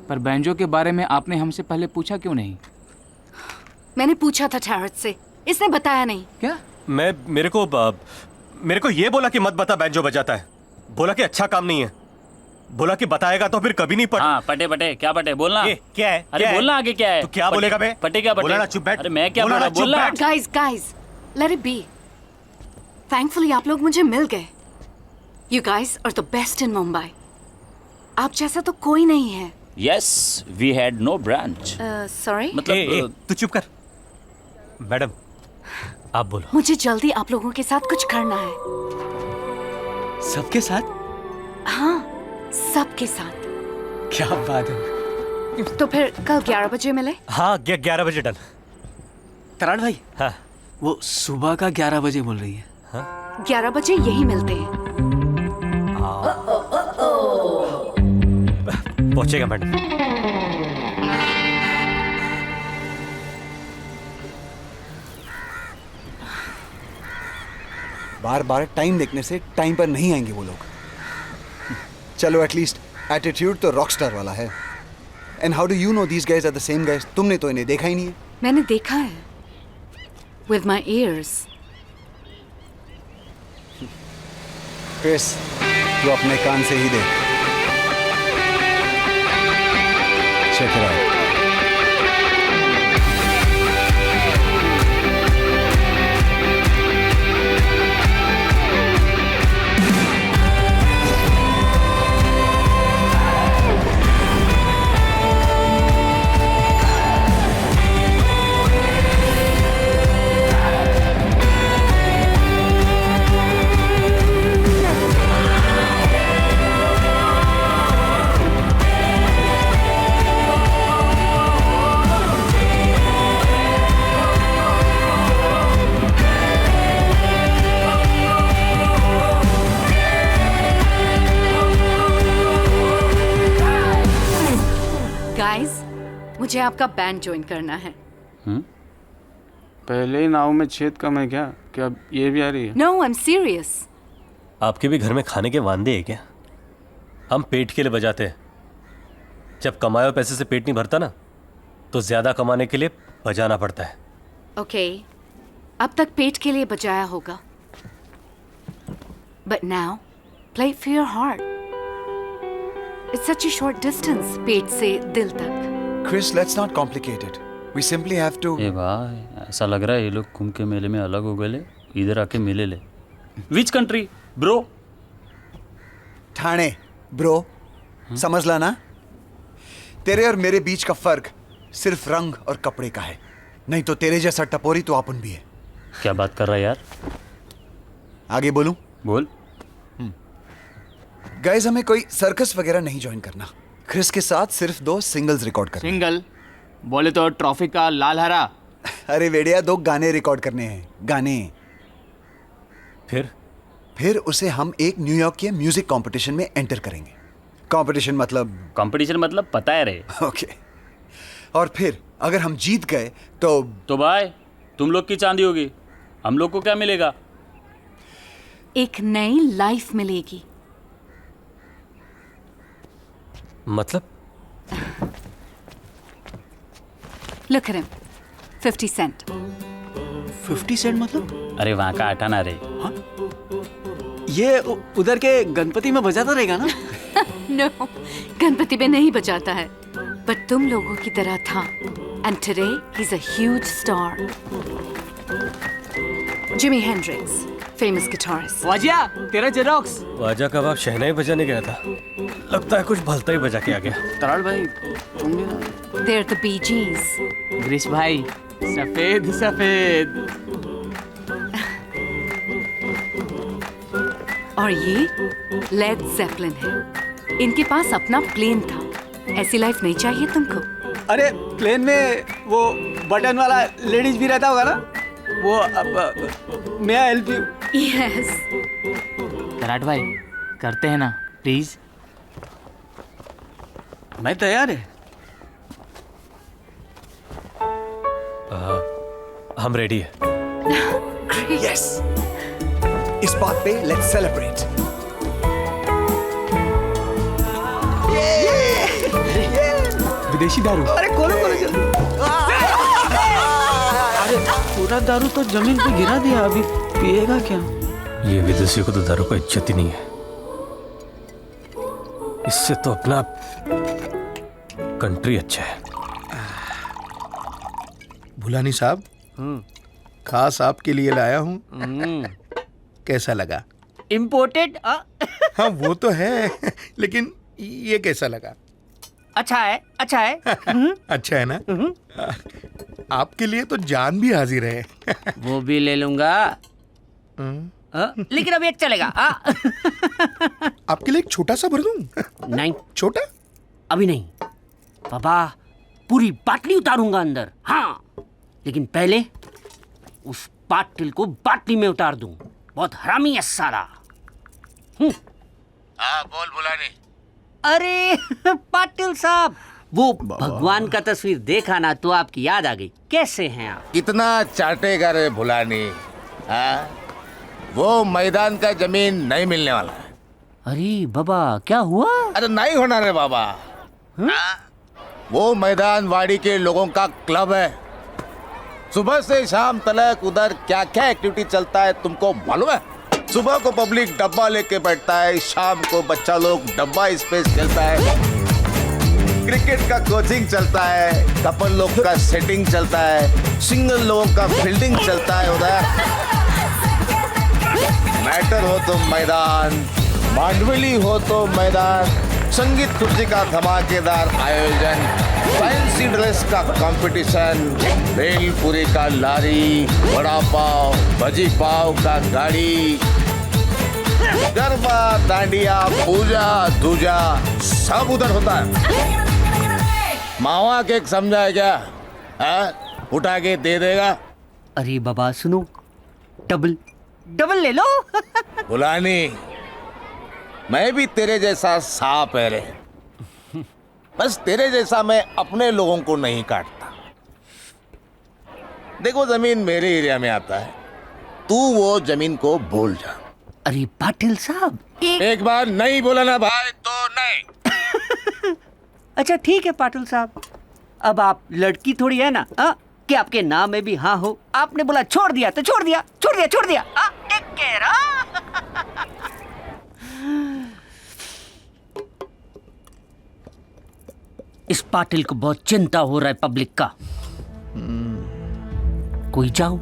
पर बैंजो के बारे में आपने हमसे पहले पूछा क्यों नहीं? मैंने पूछा था टैरट से, इसने बताया नहीं। क्या? मेरे को ये बोला कि मत बता बैंजो बजाता है। बोला कि अच्छा काम नहीं है। बोला कि बताएगा तो फिर कभी नहीं पटे। हाँ, पटे पटे क्या पटे बोलना? क्या है? अरे बोलना आगे क्या है? तू क्या बोलेगा बे? पटे क्या पटे? बोला ना चुप बैठ। अरे मैं क्या बोला? बोलना। Guys, let it be. Thankfully आप लोग मुझे मिल गए। You guys are the best in Mumbai. आप जैसा तो कोई नहीं है। Yes, we had no branch. Sorry? मतलब तू चुप कर। मैडम, आप बोलो। मुझे जल्दी आप लोगों के साथ कुछ करना है। सबके साथ? हाँ, सबके साथ। क्या बात है। तो फिर कल 11 बजे मिले? हाँ, 11 बजे डन। तराट भाई, हाँ, वो सुबह का 11 बजे बोल रही है। हाँ? 11 बजे यही मिलते हैं। पहुंचेगा मैडम। बार बार टाइम देखने से टाइम पर नहीं आएंगे वो लोग। चलो एटलीस्ट एटीट्यूड तो रॉकस्टार वाला है। And how do you know these guys are the same guys? तुमने तो इन्हें देखा ही नहीं है। मैंने देखा है with my ears. क्रिस, तू अपने कान से ही देख। Check it out. मुझे आपका बैंड ज्वाइन करना है। पहले ही नाव में छेद कम है क्या? क्या ये भी आ रही है? No, I'm serious. आपके भी घर में खाने के वांदे हैं क्या? हम पेट के लिए बजाते हैं, जब कमाए हुए पैसे से पेट नहीं भरता ना, तो ज्यादा कमाने के लिए बजाना पड़ता है। ओके, अब तक पेट के लिए बजाया होगा, but now play for your heart. It's such a short distance पेट से दिल तक। Chris, let's not complicate it, we simply have to. ए भाई, ऐसा लग रहा है ये लोग कुंभ के मेले में अलग हो गए ले, इधर आके मिले ले। Which country bro? Thane bro, समझ ला ना। तेरे और मेरे बीच का फर्क सिर्फ रंग और कपड़े का है, नहीं तो तेरे जैसा टपोरी तो अपन भी है। क्या बात कर रहा है यार? आगे बोलूं? बोल। गाइस, हमें कोई सर्कस वगैरह नहीं ज्वाइन करना। क्रिस के साथ सिर्फ 2 सिंगल्स रिकॉर्ड करने। सिंगल बोले तो ट्रॉफी का लाल हरा। अरे वेडिया, 2 गाने रिकॉर्ड करने हैं, गाने। फिर उसे हम एक न्यूयॉर्क के म्यूजिक कंपटीशन में एंटर करेंगे। कंपटीशन मतलब पता है रे। ओके। और फिर अगर हम जीत गए तो भाई तुम लोग की चांदी होगी, हम लोग को क्या मिलेगा? एक नई लाइफ मिलेगी। मतलब? Look at him, 50 cent। 50 Saint मतलब? अरे वहाँ का आटाना रे। ये उधर के गणपति में बजाता रहेगा ना? No, गणपति में नहीं बजाता है, बट तुम लोगों की तरह था। And today he's a huge star। Jimi Hendrix, famous guitarist। वाजिया, तेरा जेरोक्स। वाजा का बाप शहनाई बजाने गया था, लगता है कुछ भलता ही बजा के आ गया। तराल भाई, तुम भी ना? They're the Bee Gees। Girish भाई, सफेद सफेद। और ये लेड ज़ेपलिन है। इनके पास अपना प्लेन था। ऐसी लाइफ नहीं चाहिए तुमको? अरे प्लेन में वो बटन वाला लेडीज भी रहता होगा ना? वो मे आई हेल्प यू? यस। तराट भाई, करते हैं ना प्लीज? मैं तैयार है। हम रेडी है। यस, इस बात पे लेट्स सेलिब्रेट। विदेशी दारू। अरे खोलो जल्दी। अरे पूरा दारू तो जमीन पे गिरा दिया, अभी पिएगा क्या? ये विदेशियों को तो दारू का इज्जत ही नहीं है, इससे तो अपना कंट्री अच्छा है। भुलानी साहब, खास आपके लिए लाया हूँ। कैसा लगा? इम्पोर्टेड? हाँ वो तो है, लेकिन ये कैसा लगा? अच्छा है, अच्छा है। अच्छा है ना? आपके लिए तो जान भी हाजिर है। वो भी ले लूंगा, लेकिन अब एक चलेगा। आपके लिए एक छोटा सा भर दूं? नहीं, छोटा अभी नहीं पापा, पूरी बाटली उतारूंगा अंदर। हाँ, लेकिन पहले उस पाटिल को बाटली में उतार दूं। बहुत हरामी है साला। हाँ बोल भुलानी। अरे पाटिल साहब, वो भगवान का तस्वीर देखा ना तो आपकी याद आ गई। कैसे हैं आप? कितना चाटेगा रे भुलानी? हाँ, वो मैदान का जमीन नहीं मिलने वाला है। अरे बाबा, क्या हुआ? अरे नहीं होना रे बाबा। वो मैदान वाड़ी के लोगों का क्लब है। सुबह से शाम तक उधर क्या क्या एक्टिविटी चलता है तुमको मालूम है? सुबह को पब्लिक डब्बा लेके बैठता है, शाम को बच्चा लोग डब्बा स्पेस खेलता है, क्रिकेट का कोचिंग चलता है, कपल लोग का सेटिंग चलता है, सिंगल लोगों का फील्डिंग चलता है उधर। मैटर हो तो मैदान, मांडवली हो तो मैदान, संगीत खुर्ची का धमाकेदार आयोजन, फैंसी ड्रेस का कंपटीशन, भेलपुरी का लारी, वड़ा पाव, भजी पाव का गाड़ी, गरबा, डांडिया, पूजा दूजा सब उधर होता है। मावा केक समझा है क्या? हाँ? उठा के दे देगा। अरे बाबा सुनो, डबल ले लो। बुलानी, मैं भी तेरे जैसा सांप है रे, बस तेरे जैसा मैं अपने लोगों को नहीं काटता। देखो जमीन मेरे एरिया में आता है, तू वो जमीन को भूल जा। अरे पाटिल साहब, एक बार नहीं बोला ना भाई तो नहीं। अच्छा ठीक है पाटिल साहब, अब आप लड़की थोड़ी है ना, कि आपके नाम में भी हाँ हो। आपने बोला छोड़ दिया तो छोड़ दिया, छोड़ दिया छोड़ दिया। Take care. इस पाटिल को बहुत चिंता हो रहा है पब्लिक का। कोई जाओ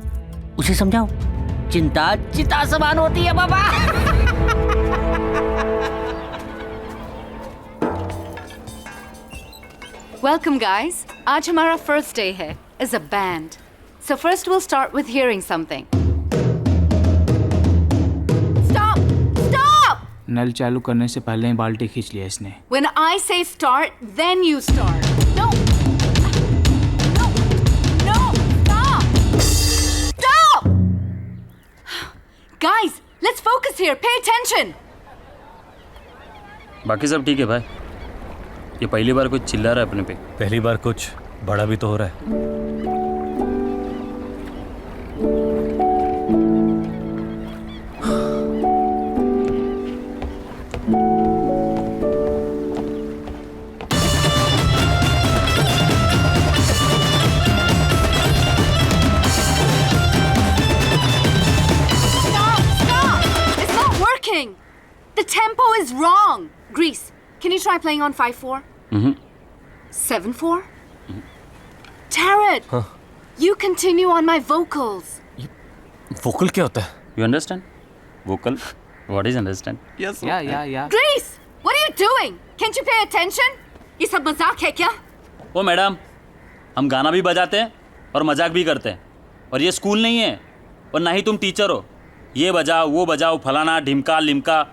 उसे समझाओ, चिंता चिता समान होती है बाबा। Welcome guys. आज हमारा first day है as a band. So first we'll start with hearing something. Stop! Stop! नल चालू करने से पहले ही बाल्टी खींच लिया इसने। When I say start, then you start. No! No! No! Stop! Stop! Guys, let's focus here. Pay attention. बाकी सब ठीक है भाई। ये पहली बार कुछ चिल्ला रहा है अपने पे। पहली बार कुछ बड़ा भी तो हो रहा है। The tempo is wrong. Grease, can you try playing on 5/4? 7/4? Tarot, you continue on my vocals. Vocal क्या होता है? You understand? Vocal? What is understand? Yes. Yeah. Grease, what are you doing? Can't you pay attention? ये सब मजाक है क्या? ओ madam, हम गाना भी बजाते हैं और मजाक भी करते हैं, और ये स्कूल नहीं है और ना ही तुम टीचर हो। ये बजाओ वो बजाओ, फलाना ढिमका लिमका,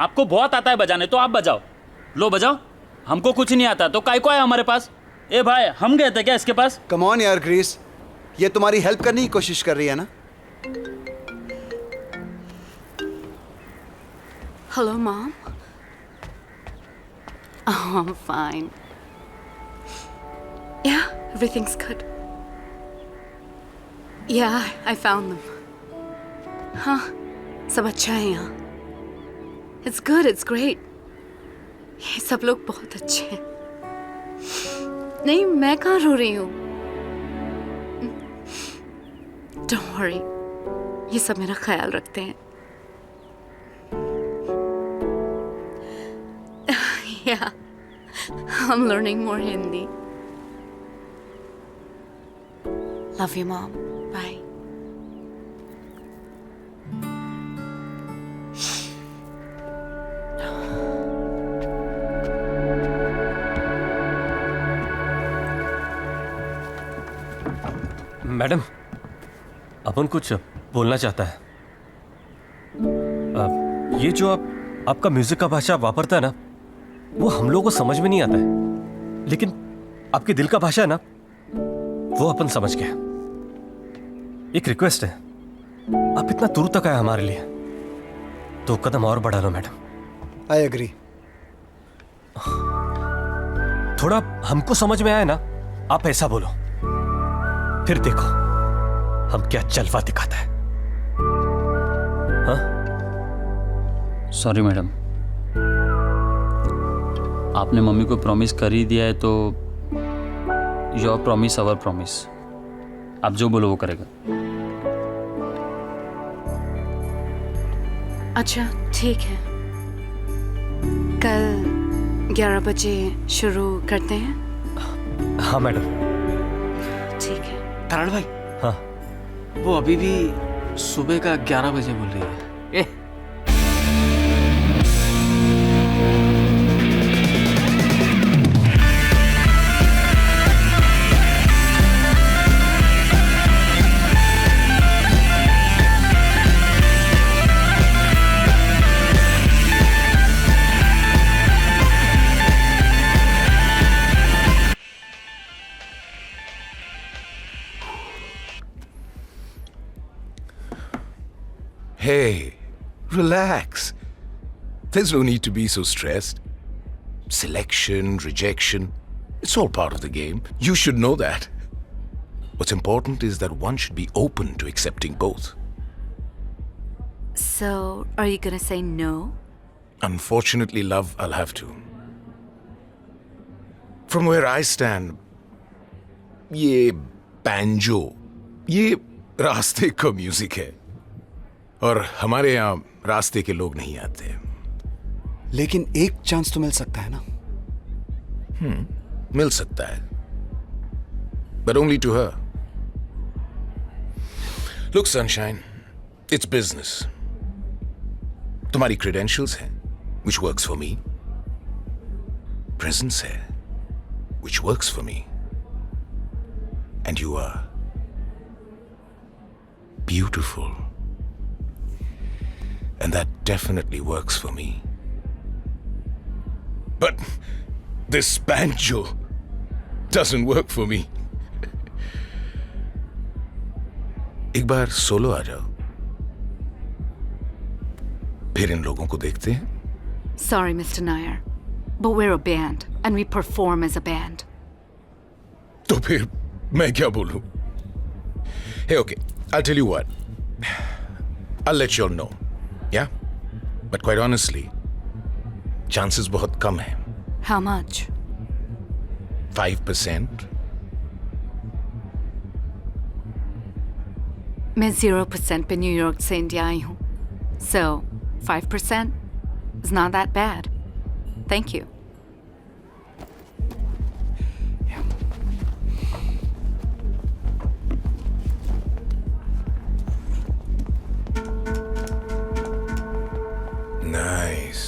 आपको बहुत आता है बजाने तो आप बजाओ। लो बजाओ, हमको कुछ नहीं आता तो काय को है हमारे पास। ए भाई, हम गए थे क्या इसके पास? कम ऑन यार ग्रीस, ये तुम्हारी हेल्प करने की कोशिश कर रही है ना? Hello, Mom. Oh, I'm fine. Yeah, everything's good. Yeah, I found them. हाँ, सब अच्छा है यहाँ। It's good, it's great. ये सब लोग बहुत अच्छे हैं। नहीं, मैं कहाँ रो रही हूँ? Don't worry, ये सब मेरा ख्याल रखते हैं। Yeah, I'm learning more Hindi. Love you, Mom. Bye. Madam, अपन कुछ बोलना चाहता है। ये जो आपका म्यूजिक का भाषा वापरता है ना, वो हम लोगों को समझ में नहीं आता है, लेकिन आपके दिल का भाषा है ना, वो अपन समझ गए। एक रिक्वेस्ट है, आप इतना दूर तक आए हमारे लिए, 2 कदम और बढ़ा लो मैडम। I agree. थोड़ा हमको समझ में आए ना, आप ऐसा बोलो, फिर देखो हम क्या जलवा दिखाता है। हाँ? सॉरी मैडम, आपने मम्मी को प्रॉमिस कर ही दिया है तो योर प्रॉमिस अवर प्रॉमिस। आप जो बोलो वो करेगा। अच्छा ठीक है, कल 11 बजे शुरू करते हैं। हाँ मैडम। ठीक है। तरण भाई, हाँ, वो अभी भी सुबह का 11 बजे बोल रही है। Hey, relax. There's no need to be so stressed. Selection, rejection, it's all part of the game. You should know that. What's important is that one should be open to accepting both. So, are you gonna say no? Unfortunately, love, I'll have to. From where I stand, ये banjo, ये रास्ते का music है और हमारे यहाँ रास्ते के लोग नहीं आते। लेकिन एक चांस तो मिल सकता है ना? मिल सकता है, but only to her. Look, Sunshine, it's business. तुम्हारी credentials हैं, which works for me. Presence है, which works for me. And you are beautiful. And that definitely works for me. But this banjo doesn't work for me. एक बार solo आ जाओ, फिर इन लोगों को देखते हैं। Sorry, Mr. Nair, but we're a band and we perform as a band. तो फिर मैं क्या बोलूं? Hey, okay, I'll tell you what. I'll let you all know. Yeah? But quite honestly, chances बहुत कम हैं। How much? 5%. मैं 0% पे New York से इंडिया आई हूँ, so 5% is not that bad. Thank you. Nice.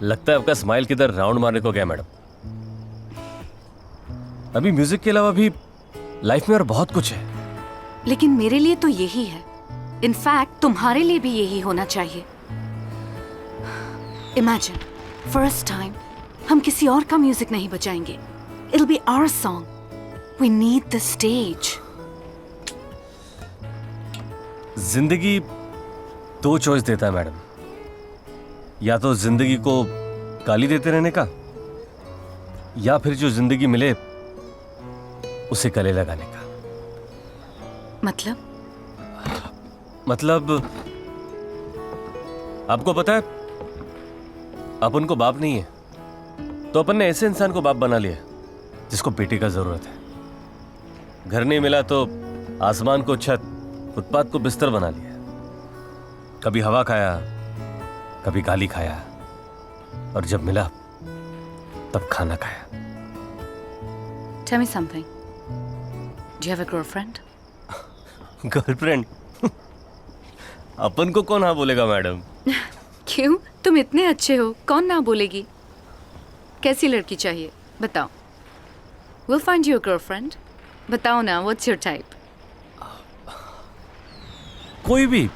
लगता है आपका स्माइल किधर राउंड मारने को गया मैडम। अभी म्यूजिक के अलावा भी लाइफ में और बहुत कुछ है। लेकिन मेरे लिए तो यही है। इनफैक्ट तुम्हारे लिए भी यही होना चाहिए। इमेजिन, फर्स्ट टाइम हम किसी और का म्यूजिक नहीं बजाएंगे। It'll be our song. We need the stage. जिंदगी दो चॉइस देता है मैडम, या तो जिंदगी को गाली देते रहने का, या फिर जो जिंदगी मिले उसे गले लगाने का। मतलब आपको पता है, अपन को बाप नहीं है तो अपन ने ऐसे इंसान को बाप बना लिया जिसको बेटे का जरूरत है। घर नहीं मिला तो आसमान को छत, फुटपाथ को बिस्तर बना लिया। कभी हवा खाया, कभी गाली खाया, और जब मिला तब खाना खाया। Tell me something. Do you have a girlfriend? Girlfriend? अपन को कौन हाँ बोलेगा मैडम? क्यों? तुम इतने अच्छे हो, कौन ना बोलेगी? कैसी लड़की चाहिए बताओ। We'll find you a girlfriend. बताओ ना, what's your type? कोई भी,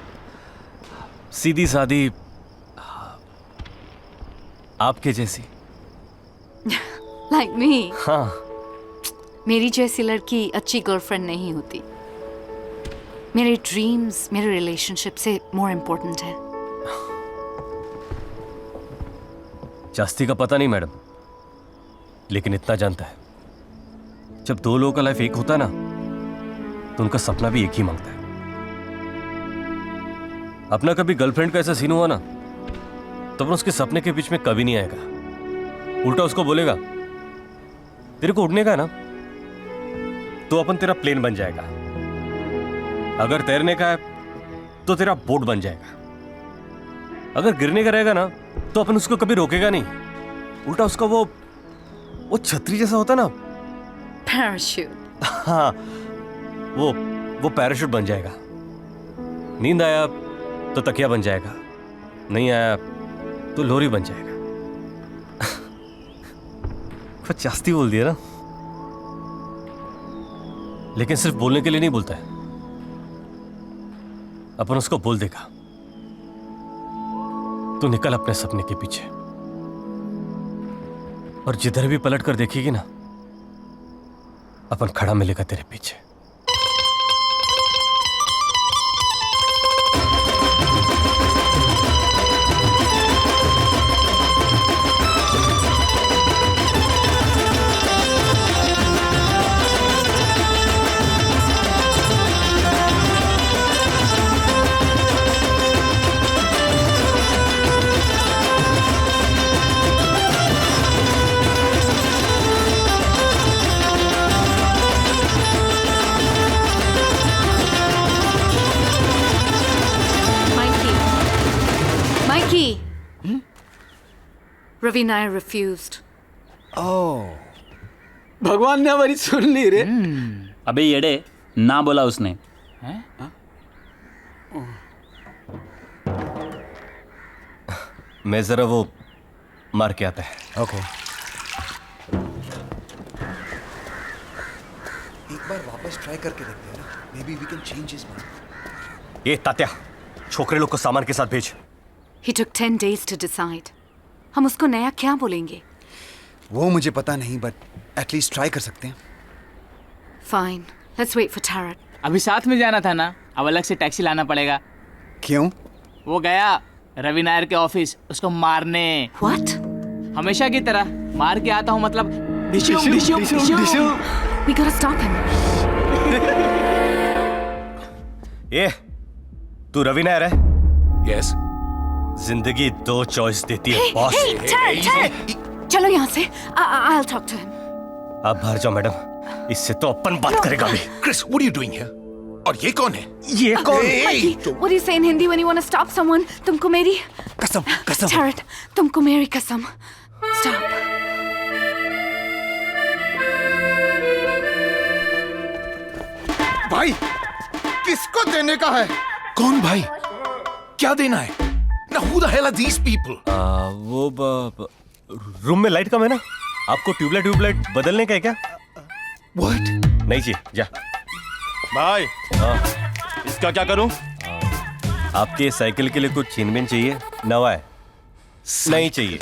सीधी सादी, आपके जैसी। Like me? हाँ। मेरी जैसी लड़की अच्छी गर्लफ्रेंड नहीं होती। मेरे ड्रीम्स मेरे रिलेशनशिप से मोर इम्पोर्टेंट है। जास्ती का पता नहीं मैडम, लेकिन इतना जानता है, जब दो लोगों का लाइफ एक होता है ना, तो उनका सपना भी एक ही मांगता है। अपना कभी गर्लफ्रेंड का ऐसा सीन हुआ ना, तो उसके सपने के बीच में कभी नहीं आएगा। उल्टा उसको बोलेगा, तेरे को उड़ने का है ना, तो अपन तेरा प्लेन बन जाएगा। अगर तैरने का है तो तेरा बोट बन जाएगा। अगर गिरने का रहेगा ना, तो अपन उसको कभी रोकेगा नहीं। उल्टा उसका वो छतरी जैसा होता ना, पैराशूट। हाँ, वो पैराशूट बन जाएगा। नींद आया तो तकिया बन जाएगा, नहीं आया तो लोरी बन जाएगा। कुछ जास्ती बोल दिया ना, लेकिन सिर्फ बोलने के लिए नहीं बोलता है। अपन उसको बोल देगा, तू निकल अपने सपने के पीछे, और जिधर भी पलट कर देखेगी ना, अपन खड़ा मिलेगा तेरे पीछे। Ravi Nair refused. Oh. भगवान ने हमारी सुन ली रे। अबे येड़े, ना बोला उसने। मैं जरा वो मार के आता है। ओके। एक बार वापस ट्राई करके देखते हैं ना। Maybe we can change his mind. ये तात्या, छोकरे लोग को सामान के साथ भेज। He took 10 days to decide. हम उसको नया क्या बोलेंगे? वो मुझे पता नहीं, but at least try कर सकते हैं। Fine. Let's wait for Tarat. अभी साथ में जाना था ना, अब अलग से टैक्सी लाना पड़ेगा। क्यों? वो गया रवि नायर के ऑफिस उसको मारने। What? हमेशा की तरह मार के आता हूँ, मतलब Dishoom Dishoom Dishoom. We gotta stop him. ये तू रवि नायर है? Yes. जिंदगी दो चॉइस देती है बॉस। Hey, Tarat! चलो यहाँ से। I'll talk to him. आप बाहर जाओ मैडम, इससे तो अपन बात करेगा भी। Chris, what are you doing here? और ये कौन है? ये कौन? Mikey, what do you say in Hindi when you want to stop someone? तुमको मेरी कसम, कसम। Tarat, तुमको मेरी कसम। Stop. भाई, किसको देने का है? कौन भाई? क्या देना है? Now who the hell are these people? वो रूम में लाइट कम है ना, आपको ट्यूबलाइट बदलने का है क्या? What? नहीं जी, जा। भाई, इसका क्या करूं? आपके साइकिल के लिए कुछ छीन-बीन चाहिए? नवा है? नहीं चाहिए।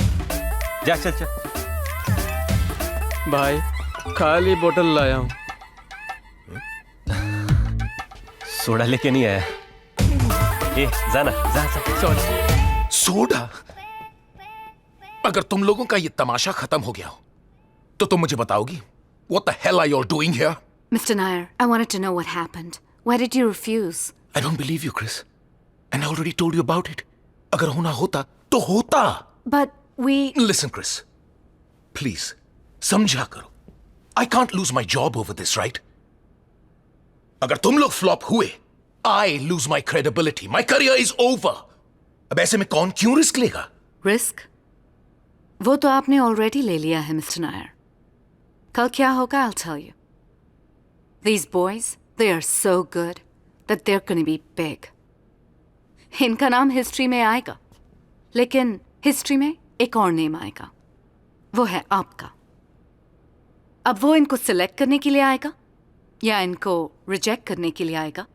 जा चल चल। भाई, खाली बोतल लाया हूँ। सोडा लेके नहीं आया। ए, जाना, जा। Sorry. सोडा? अगर तुम लोगों का ये तमाशा खत्म हो गया हो, तो तुम मुझे बताओगी? What the hell are you all doing here? Mr. Nair, I wanted to know what happened. Why did you refuse? I don't believe you, Chris. And I already told you about it. अगर होना होता, तो होता. But we... Listen, Chris. Please, समझा करो. I can't lose my job over this, right? अगर तुम लोग flop हुए, I lose my credibility. My career is over. अब ऐसे में कौन क्यों रिस्क लेगा? Risk? वो तो आपने already ले लिया है, Mr. Nair. कल क्या होगा, I'll tell you. These boys, they are so good that they're going to be big. इनका नाम हिस्ट्री में आएगा, लेकिन हिस्ट्री में एक और नेम आएगा, वो है आपका। अब वो इनको सिलेक्ट करने के लिए आएगा या इनको रिजेक्ट करने के लिए आएगा?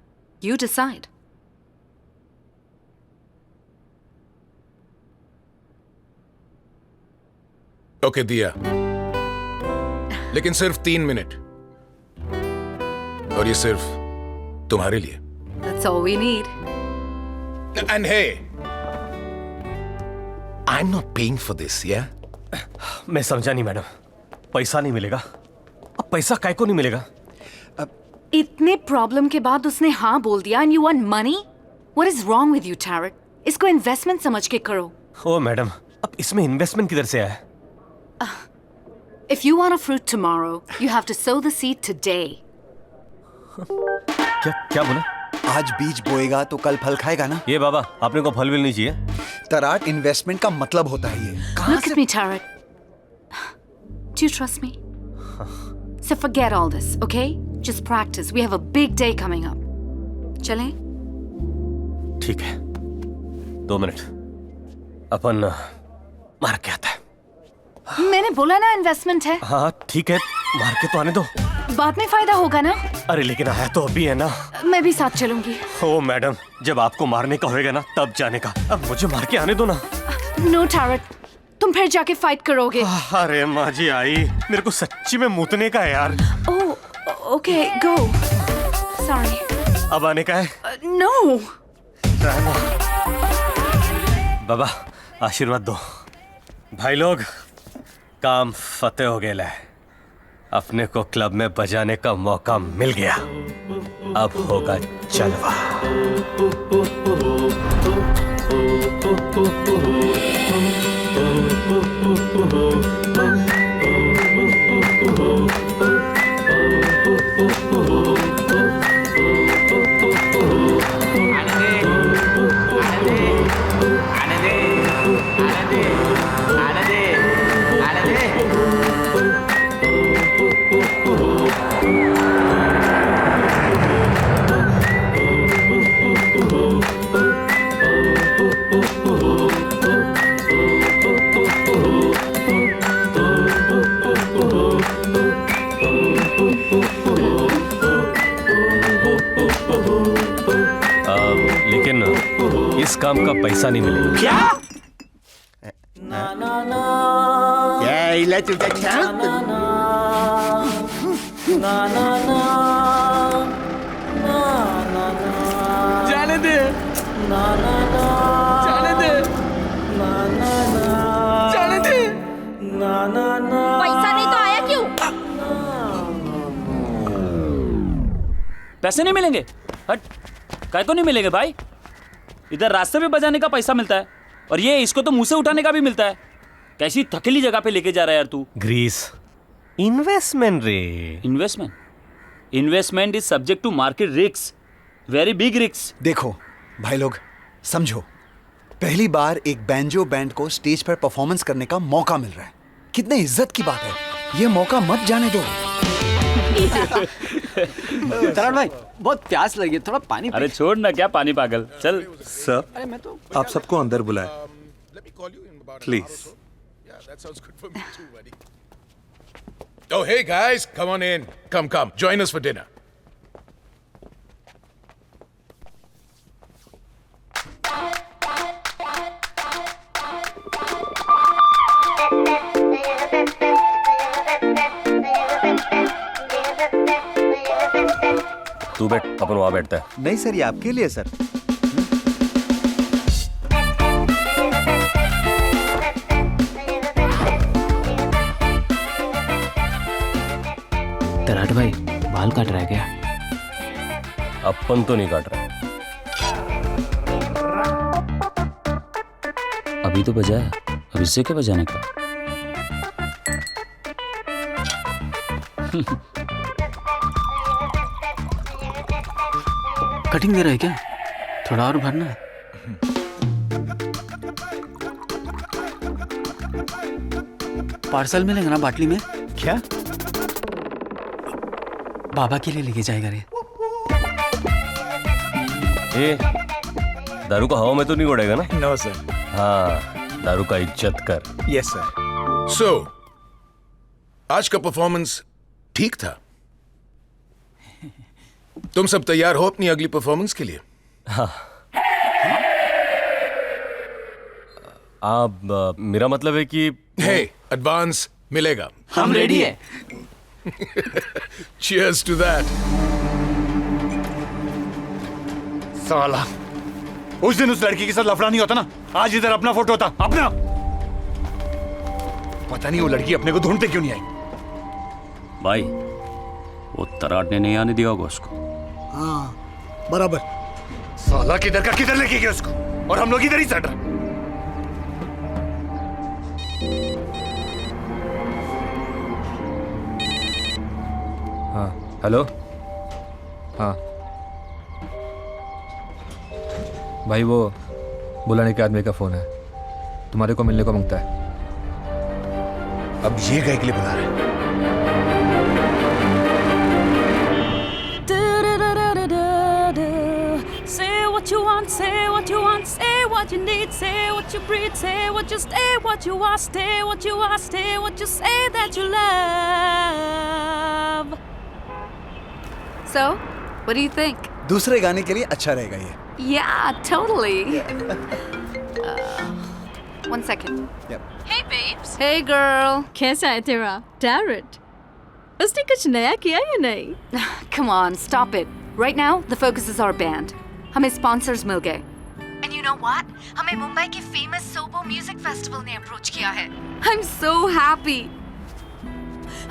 You decide. ओके दिया, लेकिन सिर्फ 3 मिनट, और ये सिर्फ तुम्हारे लिए। That's all we need. And hey, I'm not paying for this, yeah? मैं समझा नहीं मैडम, पैसा नहीं मिलेगा। अब पैसा काय को नहीं मिलेगा? इतने प्रॉब्लम के बाद उसने हाँ बोल दिया and you want money? What is wrong with you, Tarat? इसको इन्वेस्टमेंट समझ के करो। ओ मैडम, अब इसमें इन्वेस्टमेंट किधर से आया? If you want a fruit tomorrow, you have to sow the seed today. क्या बोला? आज बीज बोएगा तो कल फल खाएगा ना? ये बाबा, आपने को फल भी नहीं चाहिए? तराट इन्वेस्टमेंट का मतलब होता है ये। Look at me, Tarat. Do you trust me? So forget all this, okay? Just practice. We have a big day coming up. चलें? ठीक है, 2 मिनट, अपन मार के आता है। मैंने बोला ना इन्वेस्टमेंट है। हाँ ठीक है, मार के तो आने दो, बाद में फायदा होगा ना। अरे लेकिन आया तो अभी है ना। मैं भी साथ चलूंगी। ओ मैडम, जब आपको मारने का होएगा ना तब जाने का, अब मुझे मार के आने दो ना। नो टैरट, तुम फिर जाके फाइट करोगे। अरे माँ जी आई, मेरे को सच्ची में मूतने का है यार। ओह ओके, गो। सॉरी। अब आने का है? नो। बाबा आशीर्वाद दो। भाई लोग, काम फतेह हो गया है, अपने को क्लब में बजाने का मौका मिल गया, अब होगा जलवा। आने दे इस काम का पैसा नहीं मिलेगा। क्या इला चुटा जाने दे, जाने दे, जाने दे। पैसा नहीं तो आया क्यों? पैसे नहीं मिलेंगे? हट, काय को नहीं मिलेंगे भाई? इधर रास्ते पे बजाने का पैसा मिलता है और ये इसको तो मुंह से उठाने का भी मिलता है। कैसी थकेली जगह पे लेके जा रहा है यार तू। ग्रीस इन्वेस्टमेंट रे। Investment? Investment is subject to market risk, very big risk. देखो भाई लोग, समझो, पहली बार एक बैंजो बैंड को स्टेज पर परफॉर्मेंस करने का मौका मिल रहा है। कितने इज्जत की बात है। ये मौका मत जाने दो। तरण भाई बहुत प्यास लगी है, थोड़ा पानी अरे छोड़ ना, क्या पानी पागल, चल। सर, अरे मैं तो आप सबको अंदर बुलाए please. Oh, hey guys, come on in. Come, join us for dinner. तू बैठ, अपन वहां बैठता है। नहीं सर, ये आपके लिए सर। तराट भाई बाल काट रहा है क्या? अपन तो नहीं काट रहा। अभी तो बजाया, अब इससे क्या बजाने का? कटिंग दे रहा है क्या? थोड़ा और भरना है। पार्सल मिलेगा ना बाटली में? क्या? बाबा के लिए लेके जाएगा रे। ए, दारू को हवा में तो नहीं उड़ेगा ना? No sir. हाँ, दारू का इज्जत कर। Yes sir. So, आज का परफॉर्मेंस ठीक था। तुम सब तैयार हो अपनी अगली परफॉर्मेंस के लिए? हाँ। आप मेरा मतलब है कि हे, एडवांस मिलेगा। हम रेडी है। Cheers to that. साला, उस दिन उस लड़की के साथ लफड़ा नहीं होता ना, आज इधर अपना फोटो होता। अपना पता नहीं वो लड़की अपने को ढूंढते क्यों नहीं आई। भाई वो तराट ने नहीं आने दिया होगा उसको। हाँ बराबर। साला किधर का किधर लेके गया उसको, और हम लोग इधर ही चढ़ रहे। हाँ हेलो। हाँ भाई, वो बुलाने के आदमी का फोन है, तुम्हारे को मिलने को मांगता है। अब ये गए के लिए बुला रहे हैं। Say what you want, say what you want, say what you need, say what you breathe, say what you stay, what you are, stay what you are, stay what you say that you love. So, what do you think? दूसरे गाने के लिए अच्छा रहेगा ये। Yeah, totally. One second. Yep. Hey babes. Hey girl. कैसा है तेरा Tarot? उसने कुछ नया किया या नहीं? Come on, stop it. Right now, the focus is our band. हमें sponsors मिल गए. And you know what? हमें मुंबई के famous Sobo Music Festival ने approach किया है. I'm so happy.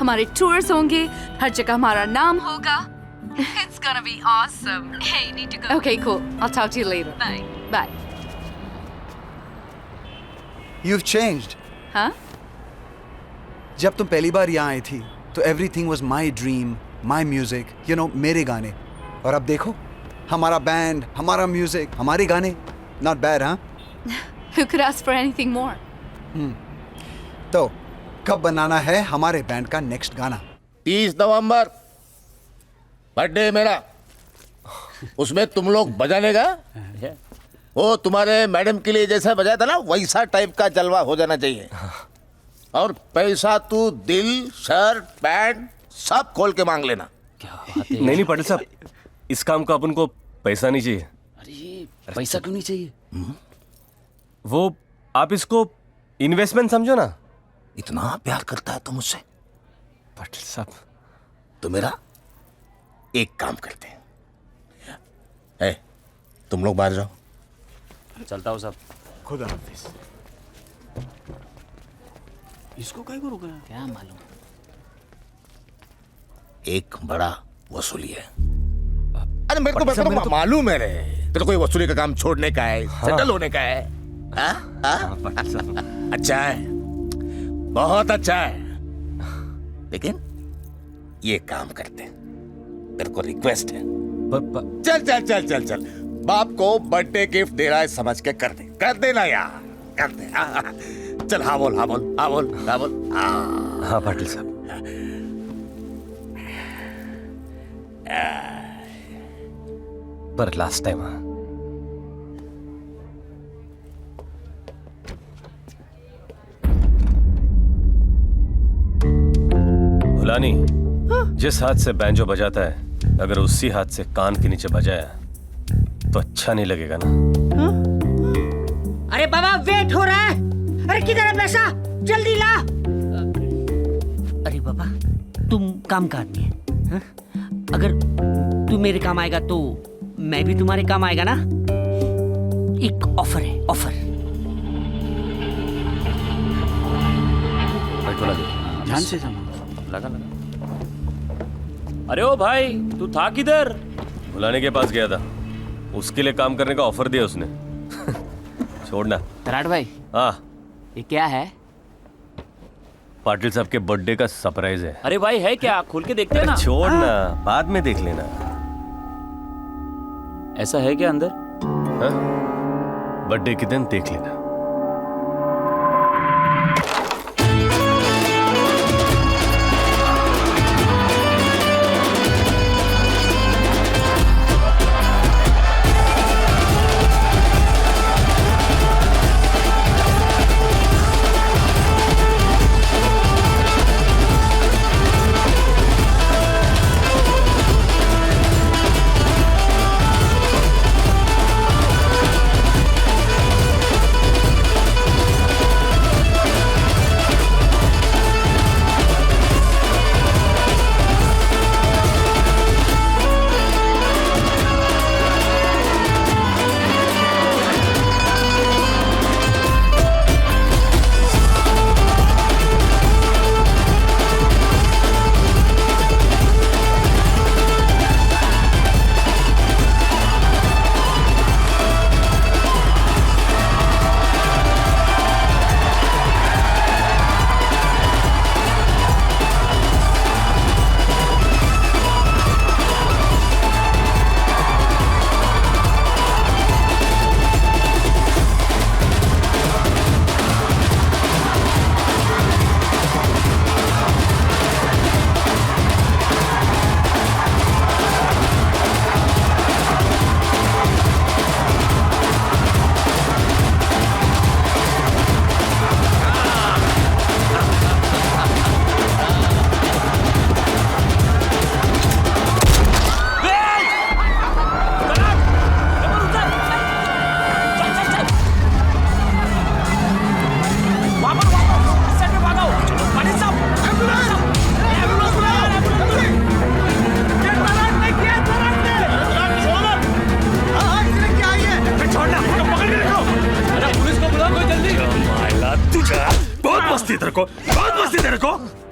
हमारे tours होंगे, हर जगह हमारा नाम होगा. It's gonna be awesome. Hey, you need to go. Okay, cool. I'll talk to you later. Bye. Bye. You've changed. हाँ? जब तुम पहली बार यहाँ आई थी तो everything was my dream, my music, you know, मेरे गाने। और अब देखो, हमारा बैंड, हमारा म्यूजिक, हमारे गाने। Not bad, हाँ? Who could ask for anything more? तो कब बनाना है हमारे बैंड का नेक्स्ट गाना? 30 नवंबर बर्थडे मेरा, उसमें तुम लोग बजाने का। वो तुम्हारे मैडम के लिए जैसा बजाया था ना, वैसा टाइप का जलवा हो जाना चाहिए। और पैसा तू दिल, शर्ट, पैंट सब खोल के मांग लेना। नहीं पटेल साहब, इस काम का अपन को पैसा नहीं चाहिए। पैसा क्यों नहीं चाहिए? वो आप इसको इन्वेस्टमेंट समझो ना। इतना प्यार करता है तो मुझसे? पाटिल साहब तो मेरा एक काम करते हैं। तुम लोग बाहर जाओ। चलता हूँ साहब। खुदा हाफिज। इसको काय को रोका? क्या मालूम। एक बड़ा वसूली है। अरे मेरे को मालूम है रे, तेरे को ये वसूली का काम छोड़ने का है, सेटल होने का है। अच्छा है, बहुत अच्छा है, लेकिन ये काम करते हैं, तेरे को रिक्वेस्ट है। चल चल चल चल चल, बाप को बर्थडे गिफ्ट दे रहा है समझ के कर देना यार, कर दे। चल हाँ बोल, हाँ बोल, हाँ बोल, हाँ बोल। हाँ पाटिल साहब। पर लास्ट टाइम भुलानी, जिस हाथ से बैंजो बजाता है अगर उसी हाथ से कान के नीचे बजाया तो अच्छा नहीं लगेगा ना। अरे बाबा वेट हो रहा है। अरे किधर है पैसा, जल्दी ला। अरे बाबा तुम काम का आदमी है, हाँ? अगर तू मेरे काम आएगा तो मैं भी तुम्हारे काम आएगा ना। एक ऑफर है, ऑफर। ध्यान से लगा। अरे ओ भाई, तू था किधर? भुलाने के पास गया था, उसके लिए काम करने का ऑफर दिया उसने। छोड़ना। तराट भाई। हाँ ये क्या है? पाटिल साहब के बर्थडे का सरप्राइज है। अरे भाई है क्या? खोल के देखते हैं ना। छोड़ना, बाद में देख लेना। ऐसा है क्या अंदर? बर्थडे के दिन देख लेना।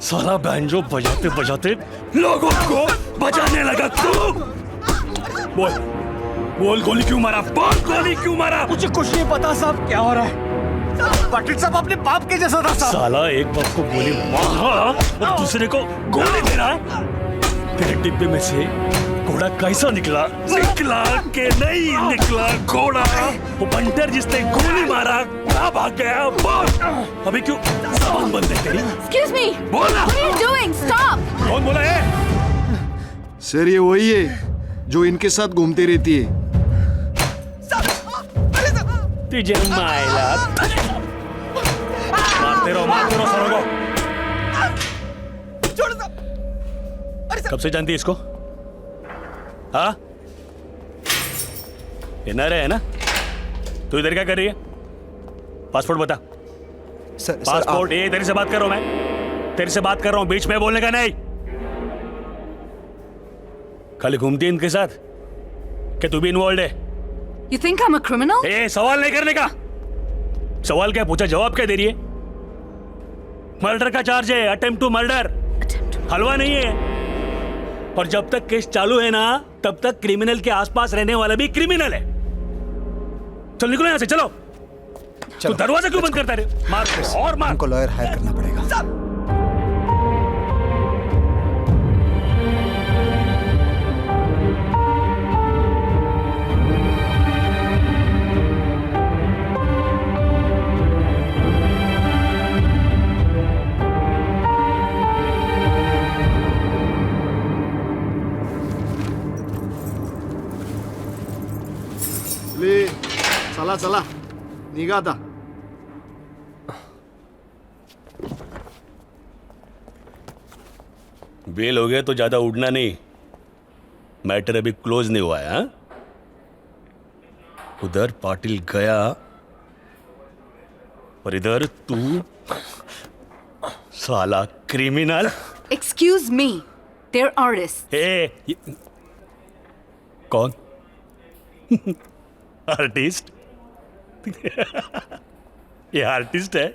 साला बैंजो बजाते बजाते लोगों को बजाने लगा तू। बोल गोली क्यों मारा? बोल गोली क्यों मारा? मुझे कुछ नहीं पता साहब क्या हो रहा है। पाटिल साहब अपने बाप के जैसा था साहब। साला एक बाप को गोली मारा और दूसरे को गोली दे रहा है। तेरे डिब्बे में से घोड़ा कैसा निकला? निकला के नहीं निकला घोड़ा? वो बंटर जिसने गोली मारा कहाँ भाग गया? बोल अभी क्यों जबान बंद है तेरी? Excuse me. बोला। What are you doing? Stop. कौन बोला है? सर ये वही है जो इनके साथ घूमती रहती है। तुझे मायला मारते रहो सरों को। कब से जानती है इसको? हाँ? ये नरे है ना? तू इधर क्या कर रही है? पासपोर्ट बता। Sir passport. ये तेरे से बात कर रहा हूं मैं, तेरे से बात कर रहा हूं, बीच में बोलने का नहीं। खाली घूमती है इनके साथ, क्या तू भी इन्वॉल्व है? You think I'm a criminal? ए, सवाल नहीं करने का। सवाल क्या पूछा, जवाब क्या दे रही है? मर्डर का चार्ज है, अटेम्प्ट टू मर्डर, हलवा नहीं है। और जब तक केस चालू है ना, तब तक क्रिमिनल के आसपास रहने वाला भी क्रिमिनल है। चल निकलो यहाँ से, चलो। तू दरवाजा क्यों बंद करता रे? मार और मार। हमको लॉयर हायर करना पड़ेगा। ले चला चला निघा आता. बेल हो गया तो ज्यादा उड़ना नहीं, मैटर अभी क्लोज नहीं हुआ है। हाँ? उधर पाटिल गया और इधर तू साला criminal. Excuse me, they're artists. कौन? आर्टिस्ट? ये आर्टिस्ट है?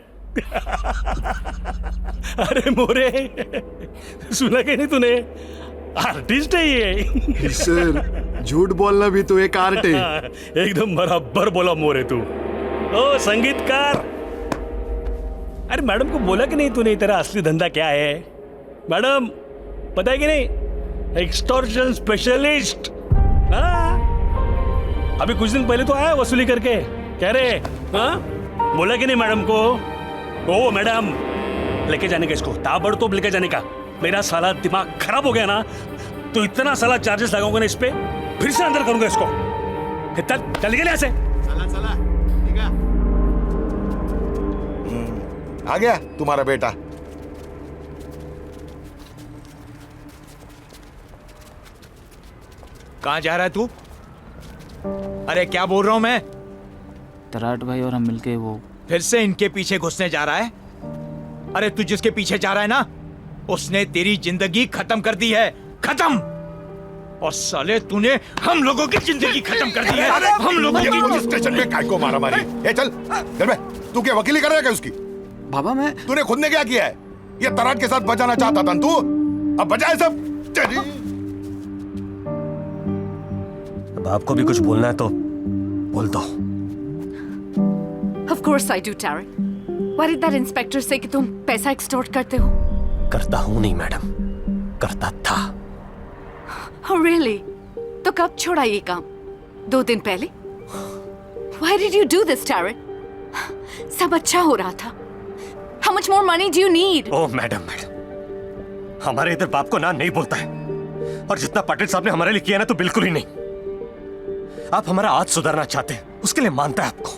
अरे मोरे, सुना कि नहीं तूने? आर्टिस्ट है ये। सर झूठ बोलना भी तो एक आर्ट है। एकदम बराबर बोला मोरे तू। ओ संगीतकार। अरे मैडम को बोला कि नहीं तूने तेरा असली धंधा क्या है? मैडम पता है कि नहीं, एक्सटॉर्शन स्पेशलिस्ट। अभी कुछ दिन पहले तो आया वसूली करके, कह रहे हाँ? बोला कि नहीं मैडम को? ओ मैडम, लेके जाने का इसको, ताबड़तोब लेके जाने का। मेरा साला दिमाग खराब हो गया ना, तो इतना साला चार्जेस लगाऊंगा ना इस पे, फिर से अंदर करूंगा इसको। चल निकल यहाँ से। चला चला ठीक है। आ गया तुम्हारा बेटा। कहाँ जा रहा है तू? अरे क्या बोल रहा हूं मैं? तराट भाई और हम मिलके वो फिर से इनके पीछे घुसने जा रहा है? अरे तू जिसके पीछे जा रहा है ना, उसने तेरी जिंदगी खत्म कर दी है, खत्म। और साले तूने हम लोगों की जिंदगी खत्म कर दी है। हम लोगों की स्टेशन में काय को मारा मारी। ए चल चल बे, तू क्या वकीली कर रहा है क्या उसकी? बाबा मैं, तूने खुद ने क्या किया है? ये तराट के साथ बजाना चाहता था तू, अब बजाए सब। अब आपको भी कुछ बोलना है तो बोल दो। Of course I do, Tarek. Why did that inspector say कि तुम पैसा एक्सटॉर्ट करते हो? करता हूं नहीं मैडम, करता था। Oh really? तो कब छोड़ा ये काम? 2 दिन पहले? Why did you do this, Tarek? सब अच्छा हो रहा था। How much more money do you need? Oh madam, हमारे इधर बाप को ना नहीं बोलता है, और जितना पाटिल साहब ने हमारे लिए किया ना, तो बिल्कुल ही नहीं। आप हमारा आज सुधारना चाहते हैं, उसके लिए मानता है आपको,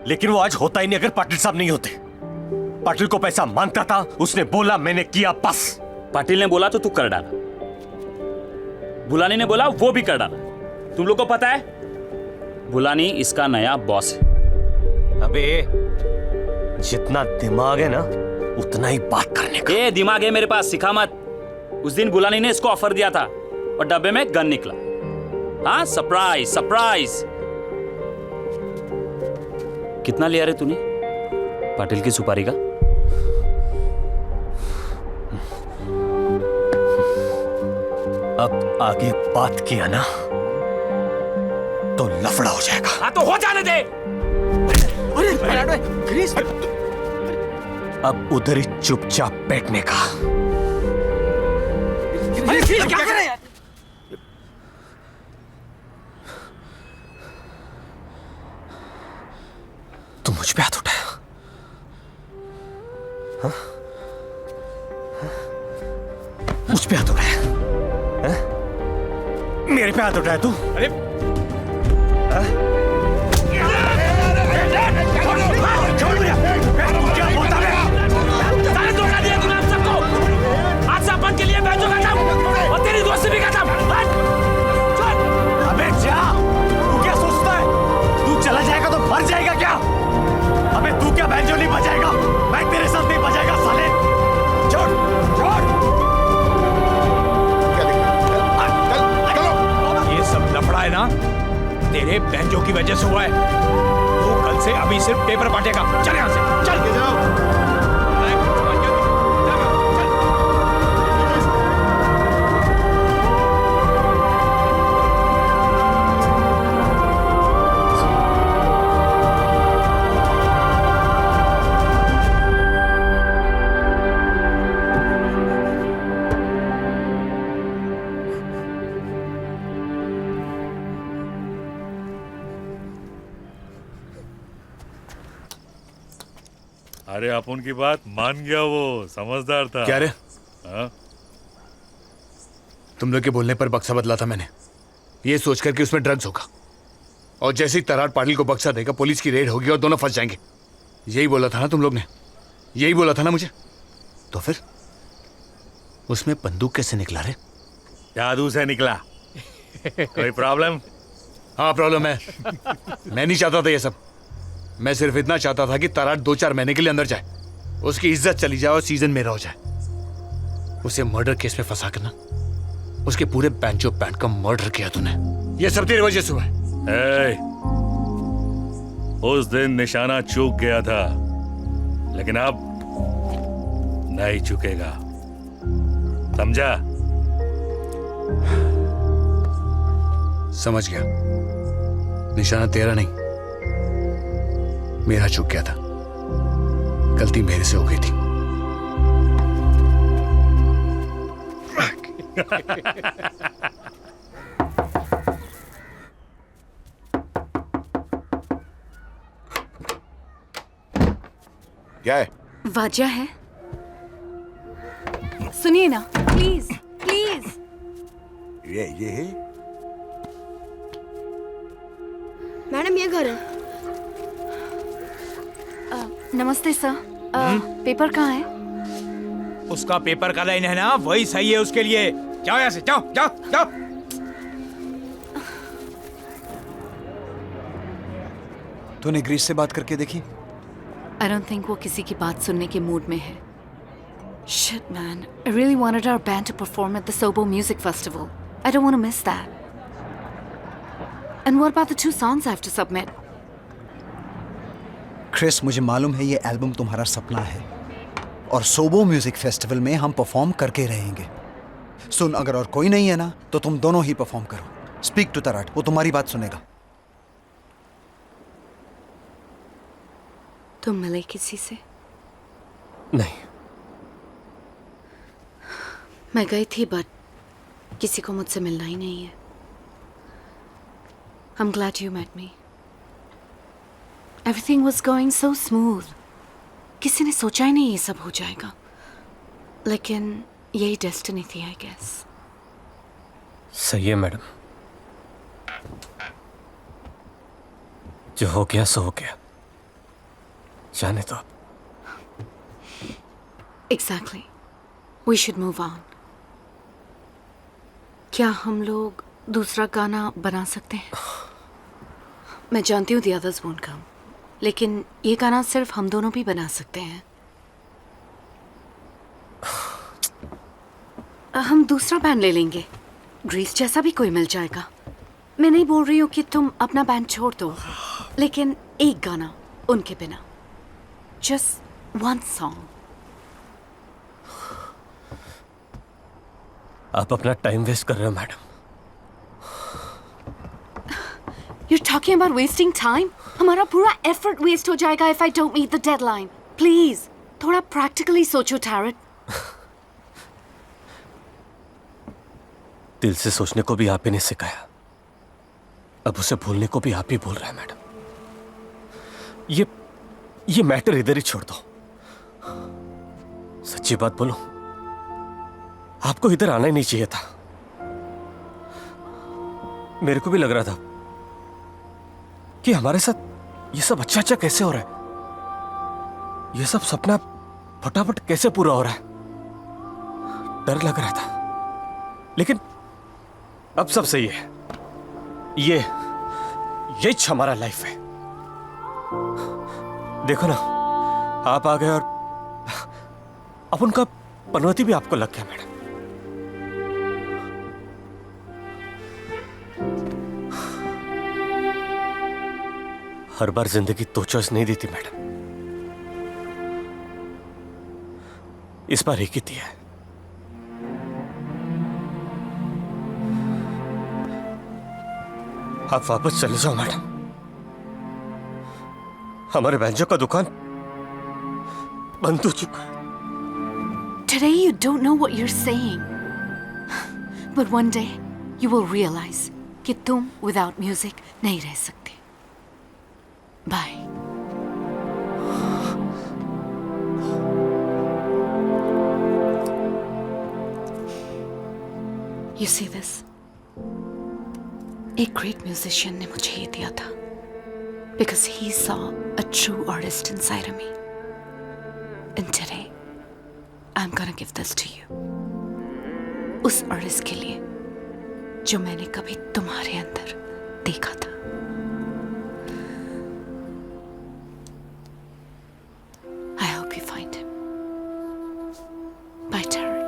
लेकिन वो आज होता ही नहीं अगर पाटिल साहब नहीं होते। पाटिल को पैसा मांगता था, उसने बोला, मैंने किया, बस। पाटिल ने बोला तो तू कर डाला, बुलानी ने बोला वो भी कर डाला। तुम लोग को पता है, बुलानी इसका नया बॉस है। अबे जितना दिमाग है ना, उतना ही बात करने का। ये दिमाग है मेरे पास, सिखा मत। उस दिन बुलानी ने इसको ऑफर दिया था और डब्बे में गन निकला। हाँ, सरप्राइज सरप्राइज। कितना लिया रे तूने पाटिल की सुपारी का? अब आगे बात किया ना तो लफड़ा हो जाएगा। हाँ तो हो जाने दे। अरे क्रिस, अब उधर ही चुपचाप बैठने का। अरे क्रिस क्या कर रहे हैं यार? तुम मुझ पे हाथ उठाया? हाँ? मुझ पे हाथ उठाया? हाँ? मेरे पे हाथ उठाया तू? अरे छोड़ दिया। क्या बोलता है? सारे धोखा दिया तूने हम सबको। आज से अपन के लिए बैठो खत्म और तेरी दोस्ती भी खत्म। अबे जा, तू क्या सोचता है? तू चला जाएगा तो मर जाएगा। ये बैंजो की वजह से हुआ है। तू कल से अभी सिर्फ पेपर बांटेगा। चल यहाँ से, चल के जाओ। अरे अपन की बात मान गया, वो समझदार था। क्या रे? हाँ? तुम लोग के बोलने पर बक्सा बदला था मैंने, ये सोचकर कि उसमें ड्रग्स होगा, और जैसे ही तराट पाटिल को बक्सा देगा पुलिस की रेड होगी और दोनों फंस जाएंगे। यही बोला था ना तुम लोग ने, यही बोला था ना मुझे। तो फिर उसमें बंदूक कैसे निकला रे? जादू से निकला। कोई प्रॉब्लम? हाँ प्रॉब्लम है। मैं नहीं चाहता था ये सब। मैं सिर्फ इतना चाहता था कि तराट 2-4 महीने के लिए अंदर जाए, उसकी इज्जत चली जाए और सीजन मेरा हो जाए। उसे मर्डर केस में फंसा कर ना, उसके पूरे बैंचो बैंड का मर्डर किया तूने। ये सब तेरी वजह से हुआ है। उस दिन निशाना चूक गया था, लेकिन अब नहीं चुकेगा, समझा? समझ गया। निशाना तेरा नहीं, मेरा चूक गया था। गलती मेरे से हो गई थी। क्या है? वजह है, सुनिए ना प्लीज प्लीज। ये है मैडम, ये घर है। नमस्ते सर। पेपर कहाँ है? उसका पेपर का लाइन है ना, वही सही है उसके लिए। जाओ यहाँ से, जाओ जाओ जाओ। तूने ग्रीस से बात करके देखी? I don't think वो किसी की बात सुनने के मूड में है। Shit man, I really wanted our band to perform at the Sobo Music Festival. I don't want to miss that. And what about the 2 songs I have to submit? Chris, मुझे मालूम है ये album तुम्हारा सपना है, और सोबो music festival में हम परफॉर्म करके रहेंगे। सुन, अगर और कोई नहीं है ना तो तुम दोनों ही परफॉर्म करो। स्पीक टू तराट, वो तुम्हारी बात सुनेगा। तुम मिले किसी से? नहीं। मैं गई थी, बट किसी को मुझसे मिलना ही नहीं है। I'm glad you met me. Everything was going so smooth. किसी ने सोचा ही नहीं ये सब हो जाएगा, लेकिन यही डेस्टिनी थी, I guess. सही है मैडम, जो हो गया सो हो गया, जाने दो। Exactly. We should move on. क्या हम लोग दूसरा गाना बना सकते हैं? मैं जानती हूँ the others won't come, लेकिन ये गाना सिर्फ हम दोनों भी बना सकते हैं। हम दूसरा बैंड ले लेंगे, ग्रीस जैसा भी कोई मिल जाएगा। मैं नहीं बोल रही हूँ कि तुम अपना बैंड छोड़ दो, लेकिन एक गाना उनके बिना, just one song. आप अपना टाइम वेस्ट कर रहे हो madam. You're talking about wasting time? हमारा पूरा effort waste हो जाएगा if I don't meet the deadline. Please, थोड़ा practically सोचो टैरट। दिल से सोचने को भी आप ही ने सिखाया, अब उसे भूलने को भी आप ही बोल रहे हैं मैडम। ये मैटर इधर ही छोड़ दो। सच्ची बात बोलो, आपको इधर आना ही नहीं चाहिए था। मेरे को भी लग रहा था कि हमारे साथ ये सब अच्छा अच्छा कैसे हो रहा है, ये सब सपना फटाफट कैसे पूरा हो रहा है। डर लग रहा था, लेकिन अब सब सही है। ये हमारा लाइफ है। देखो ना, आप आ गए और अब उनका पनौती भी आपको लग गया मैडम। हर बार जिंदगी दो चॉइस नहीं देती मैडम, इस बार एक ही दिया है। आप वापस चले जाओ मैडम, हमारे बैंजो का दुकान बंद हो चुका है। Today you don't know what you're saying, but one day you will realize कि तुम without music नहीं रह सकते। Bye. You see this? एक great musician ने मुझे ये दिया था, because he saw a true artist inside of me. And today, I'm gonna give this to you. उस artist के लिए जो मैंने कभी तुम्हारे अंदर देखा था। I hope you find him. Bye, Taryn.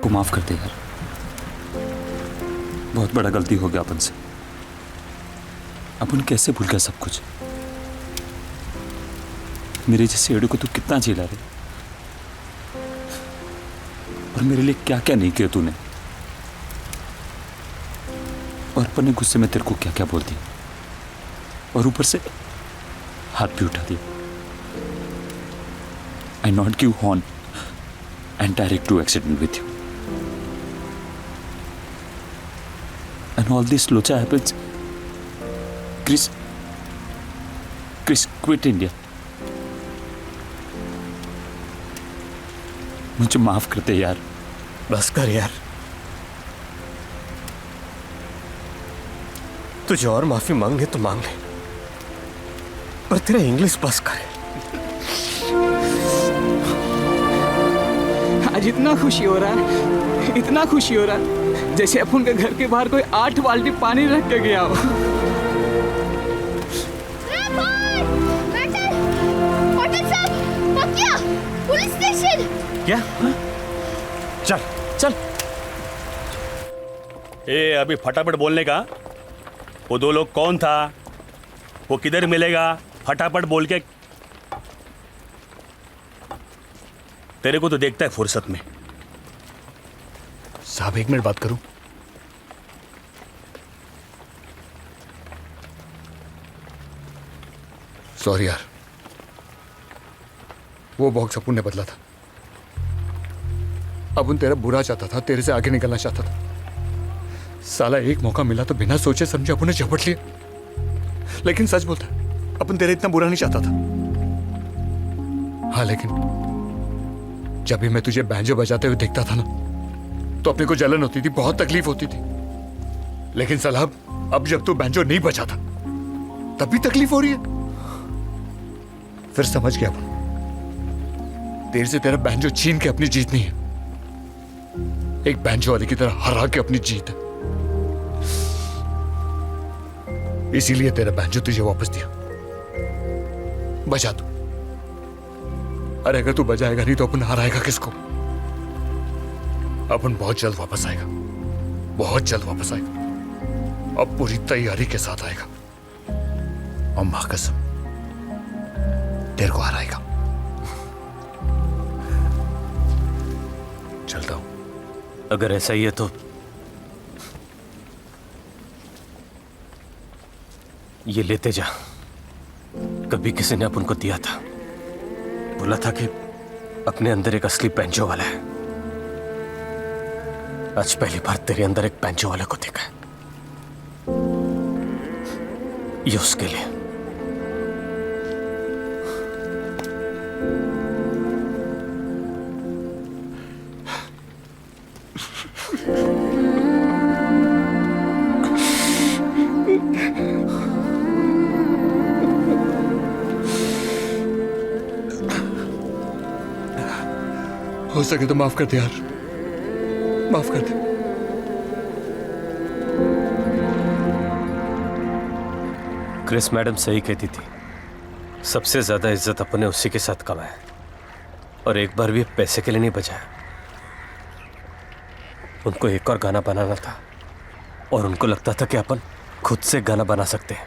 को माफ कर दे यार, बहुत बड़ा गलती हो गया अपन से। अपन कैसे भूल गया सब कुछ। मेरे जैसे एडू को तू कितना झेला रे, और मेरे लिए क्या क्या नहीं किया तूने। और अपन ने गुस्से में तेरे को क्या क्या बोल दिया, और ऊपर से हाथ भी उठा दिया। I knocked you on and direct to accident with you. And all this locha happens. Chris quit India. मुझे माफ कर दे यार। बस कर यार, तुझे और माफी मांगनी तो मांग ले, पर तेरा इंग्लिश बस कर। आज इतना खुशी हो रहा है, इतना खुशी हो रहा है, जैसे अपन के घर के बाहर कोई 8 बाल्टी पानी रख के गया हो। Police station. क्या? चल चल। ए अभी फटाफट बोलने का। वो 2 लोग कौन था, वो किधर मिलेगा, फटाफट बोल के। तेरे को तो देखता है फुर्सत में। साहब 1 मिनट बात करूं? सॉरी यार, वो बॉक्स अपुन ने बदला था। अपुन तेरा बुरा चाहता था, तेरे से आगे निकलना चाहता था। साला एक मौका मिला तो बिना सोचे समझे अपुन ने झपट लिया। लेकिन सच बोलता है, अपन तेरा इतना बुरा नहीं चाहता था। हाँ, लेकिन जब भी मैं तुझे बैंजो बजाते हुए देखता था ना, तो अपने को जलन होती थी, बहुत तकलीफ होती थी। लेकिन साला अब जब तू बैंजो नहीं बजाता, तब भी तकलीफ हो रही है। फिर समझ गया अपन, तेरे से तेरा बैंजो छीन के अपनी जीत नहीं है, एक बैंजो वाले की तरह हरा के अपनी जीत है। इसीलिए तेरा बैंजो तुझे वापस दिया। बजा तू। अरे अगर तू बजाएगा नहीं तो अपन हराएगा किसको? अपन बहुत जल्द वापस आएगा, बहुत जल्द वापस आएगा। अब पूरी तैयारी के साथ आएगा, और मां कसम तेरे को हराएगा। चलता हूं। अगर ऐसा ही है तो ये लेते जा। कभी किसी ने अपन को दिया था, बोला था कि अपने अंदर एक असली बैंजो वाला है। आज पहली बार तेरे अंदर एक बैंजो वाले को देखा है। ये उसके लिए। हो सके तो माफ कर दे यार, माफ कर दे। क्रिस मैडम सही कहती थी, सबसे ज्यादा इज्जत अपने उसी के साथ कमाया, और एक बार भी पैसे के लिए नहीं बचाया। उनको एक और गाना बनाना था और उनको लगता था कि अपन खुद से गाना बना सकते हैं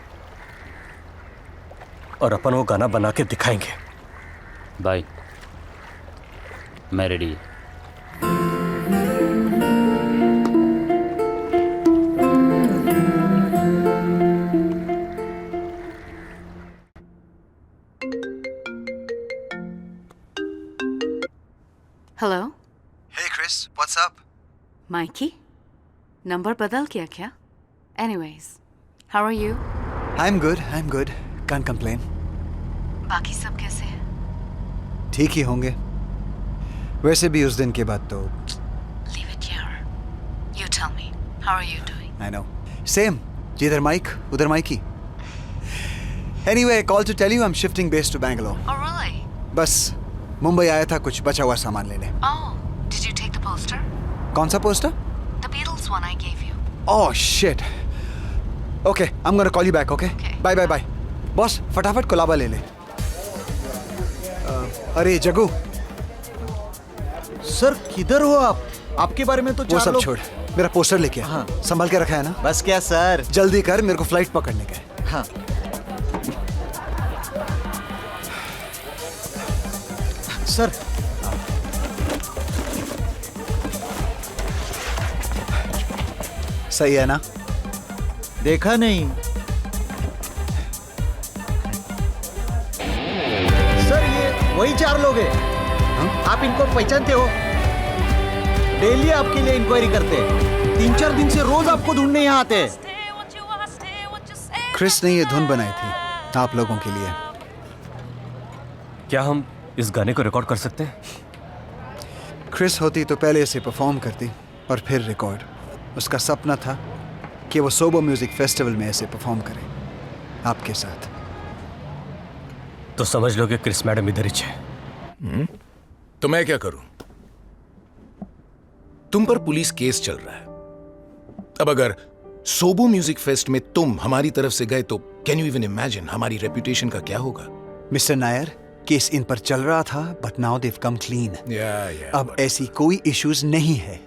और अपन वो गाना बना के दिखाएंगे। भाई मैं ready. Hello. Hey Chris, what's up? Mikey, number बदल गया क्या? Anyways, how are you? I'm good. Can't complain. बाकी सब कैसे हैं? ठीक ही होंगे। वैसे भी उस दिन के बाद तो Leave it here. You tell me, how are you doing? I know. Same. जिधर माइक उधर Mikey. Anyway, I called to tell you I'm shifting base to Bangalore. Oh really? बस मुंबई आया था कुछ बचा हुआ सामान लेने। Oh, did you take the poster? कौन सा poster? The Beatles one I gave you. Oh shit. Okay, I'm gonna call you back, okay? Bye. Boss फटाफट कोलाबा ले ले। अरे जगू। सर किधर हो आप? आपके बारे में तो वो सब छोड़, मेरा पोस्टर लेके आ। हाँ। संभाल के रखा है ना? बस क्या सर? जल्दी कर, मेरे को फ्लाइट पकड़ने का है। हाँ। सर सही है ना? देखा नहीं सर, ये वही 4 लोग हैं। आप इनको पहचानते हो? डेली आपके लिए इंक्वायरी करते हैं। 3-4 दिन से रोज आपको ढूंढने यहाँ आते हैं। क्रिस ने ये धुन बनाई थी आप लोगों के लिए। क्या हम इस गाने को रिकॉर्ड कर सकते हैं? क्रिस होती तो पहले इसे परफॉर्म करती और फिर रिकॉर्ड। उसका सपना था कि वो सोबो म्यूजिक फेस्टिवल में ऐसे परफॉर्म करे आपके साथ। तो समझ लो कि क्रिस मैडम इधर ही है। तो मैं क्या करूं? तुम पर पुलिस केस चल रहा है। अब अगर सोबो म्यूजिक फेस्ट में तुम हमारी तरफ से गए तो कैन यू इवन इमेजिन हमारी रेपुटेशन का क्या होगा? मिस्टर नायर, केस इन पर चल रहा था but now they've come clean. अब ऐसी कोई इश्यूज नहीं है।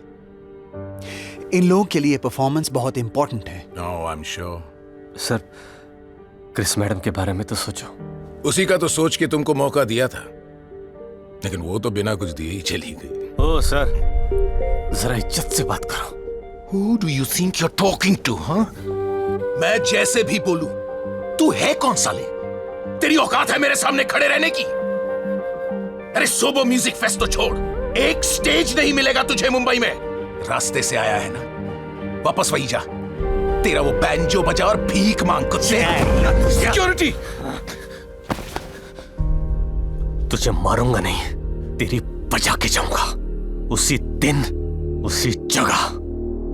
इन लोगों के लिए परफॉर्मेंस बहुत इंपॉर्टेंट है। No, I am sure. Sir, Chris madam के बारे में तो सोचो। उसी का तो सोच के तुमको मौका दिया था, लेकिन वो तो बिना कुछ दिए ही चली गई। ओ सर, जरा इज्जत से बात करो। Who do you think you're talking to, huh? मैं जैसे भी बोलूं, तू है कौन साले? तेरी औकात है मेरे सामने खड़े रहने की? अरे सोबो म्यूजिक फेस्ट तो छोड़, एक स्टेज नहीं मिलेगा तुझे मुंबई में। रास्ते से आया है ना, वापस वही जा। तेरा वो बैंजो बजा और भीख मांग कुत्ते। सिक्योरिटी! तुझे मारूंगा नहीं, तेरी बजा के जाऊंगा। उसी दिन, उसी जगह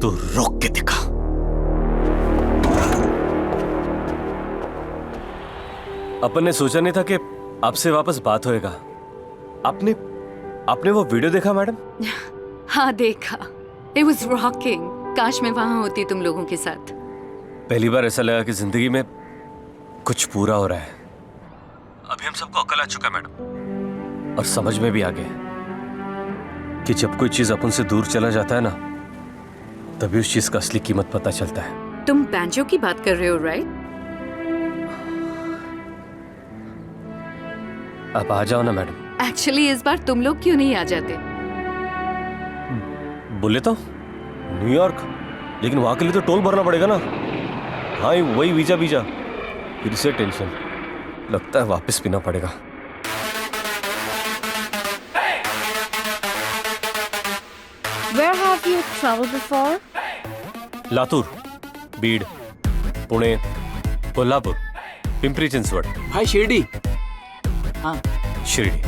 तू रोक के दिखा। अपन ने सोचा नहीं था कि आपसे वापस बात होएगा। आपने वो वीडियो देखा मैडम? हाँ देखा। It was rocking. काश मैं वहां होती तुम लोगों के साथ। पहली बार ऐसा लगा कि जिंदगी में कुछ पूरा हो रहा है। अभी हम सबको अकल आ चुका है मैडम, और समझ में भी आ गया कि जब कोई चीज अपन से दूर चला जाता है ना, तभी उस चीज का असली कीमत पता चलता है। तुम बैंजो की बात कर रहे हो, राइट? आप आ जाओ ना मैडम। एक्चुअली इस बार तुम लोग क्यों नहीं आ जाते? बोले तो न्यूयॉर्क, लेकिन वहां के लिए तो टोल भरना पड़ेगा ना। हाँ, वही वीजा फिर से टेंशन। लगता है वापस पीना पड़ेगा। Where have you traveled before? Latur, Beed, Pune, Kolhapur, Pimpri Chinchwad. भाई शिरडी। हाँ, Shirdi.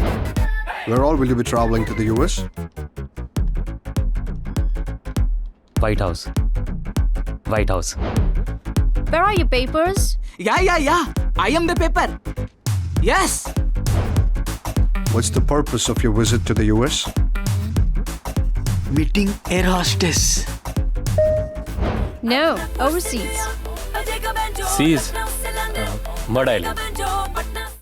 Where all will you be traveling to the US? White House. White House. Where are your papers? Yeah. I am the paper. Yes. What's the purpose of your visit to the US? Meeting air hostess. No, overseas. Seas, Mud Island.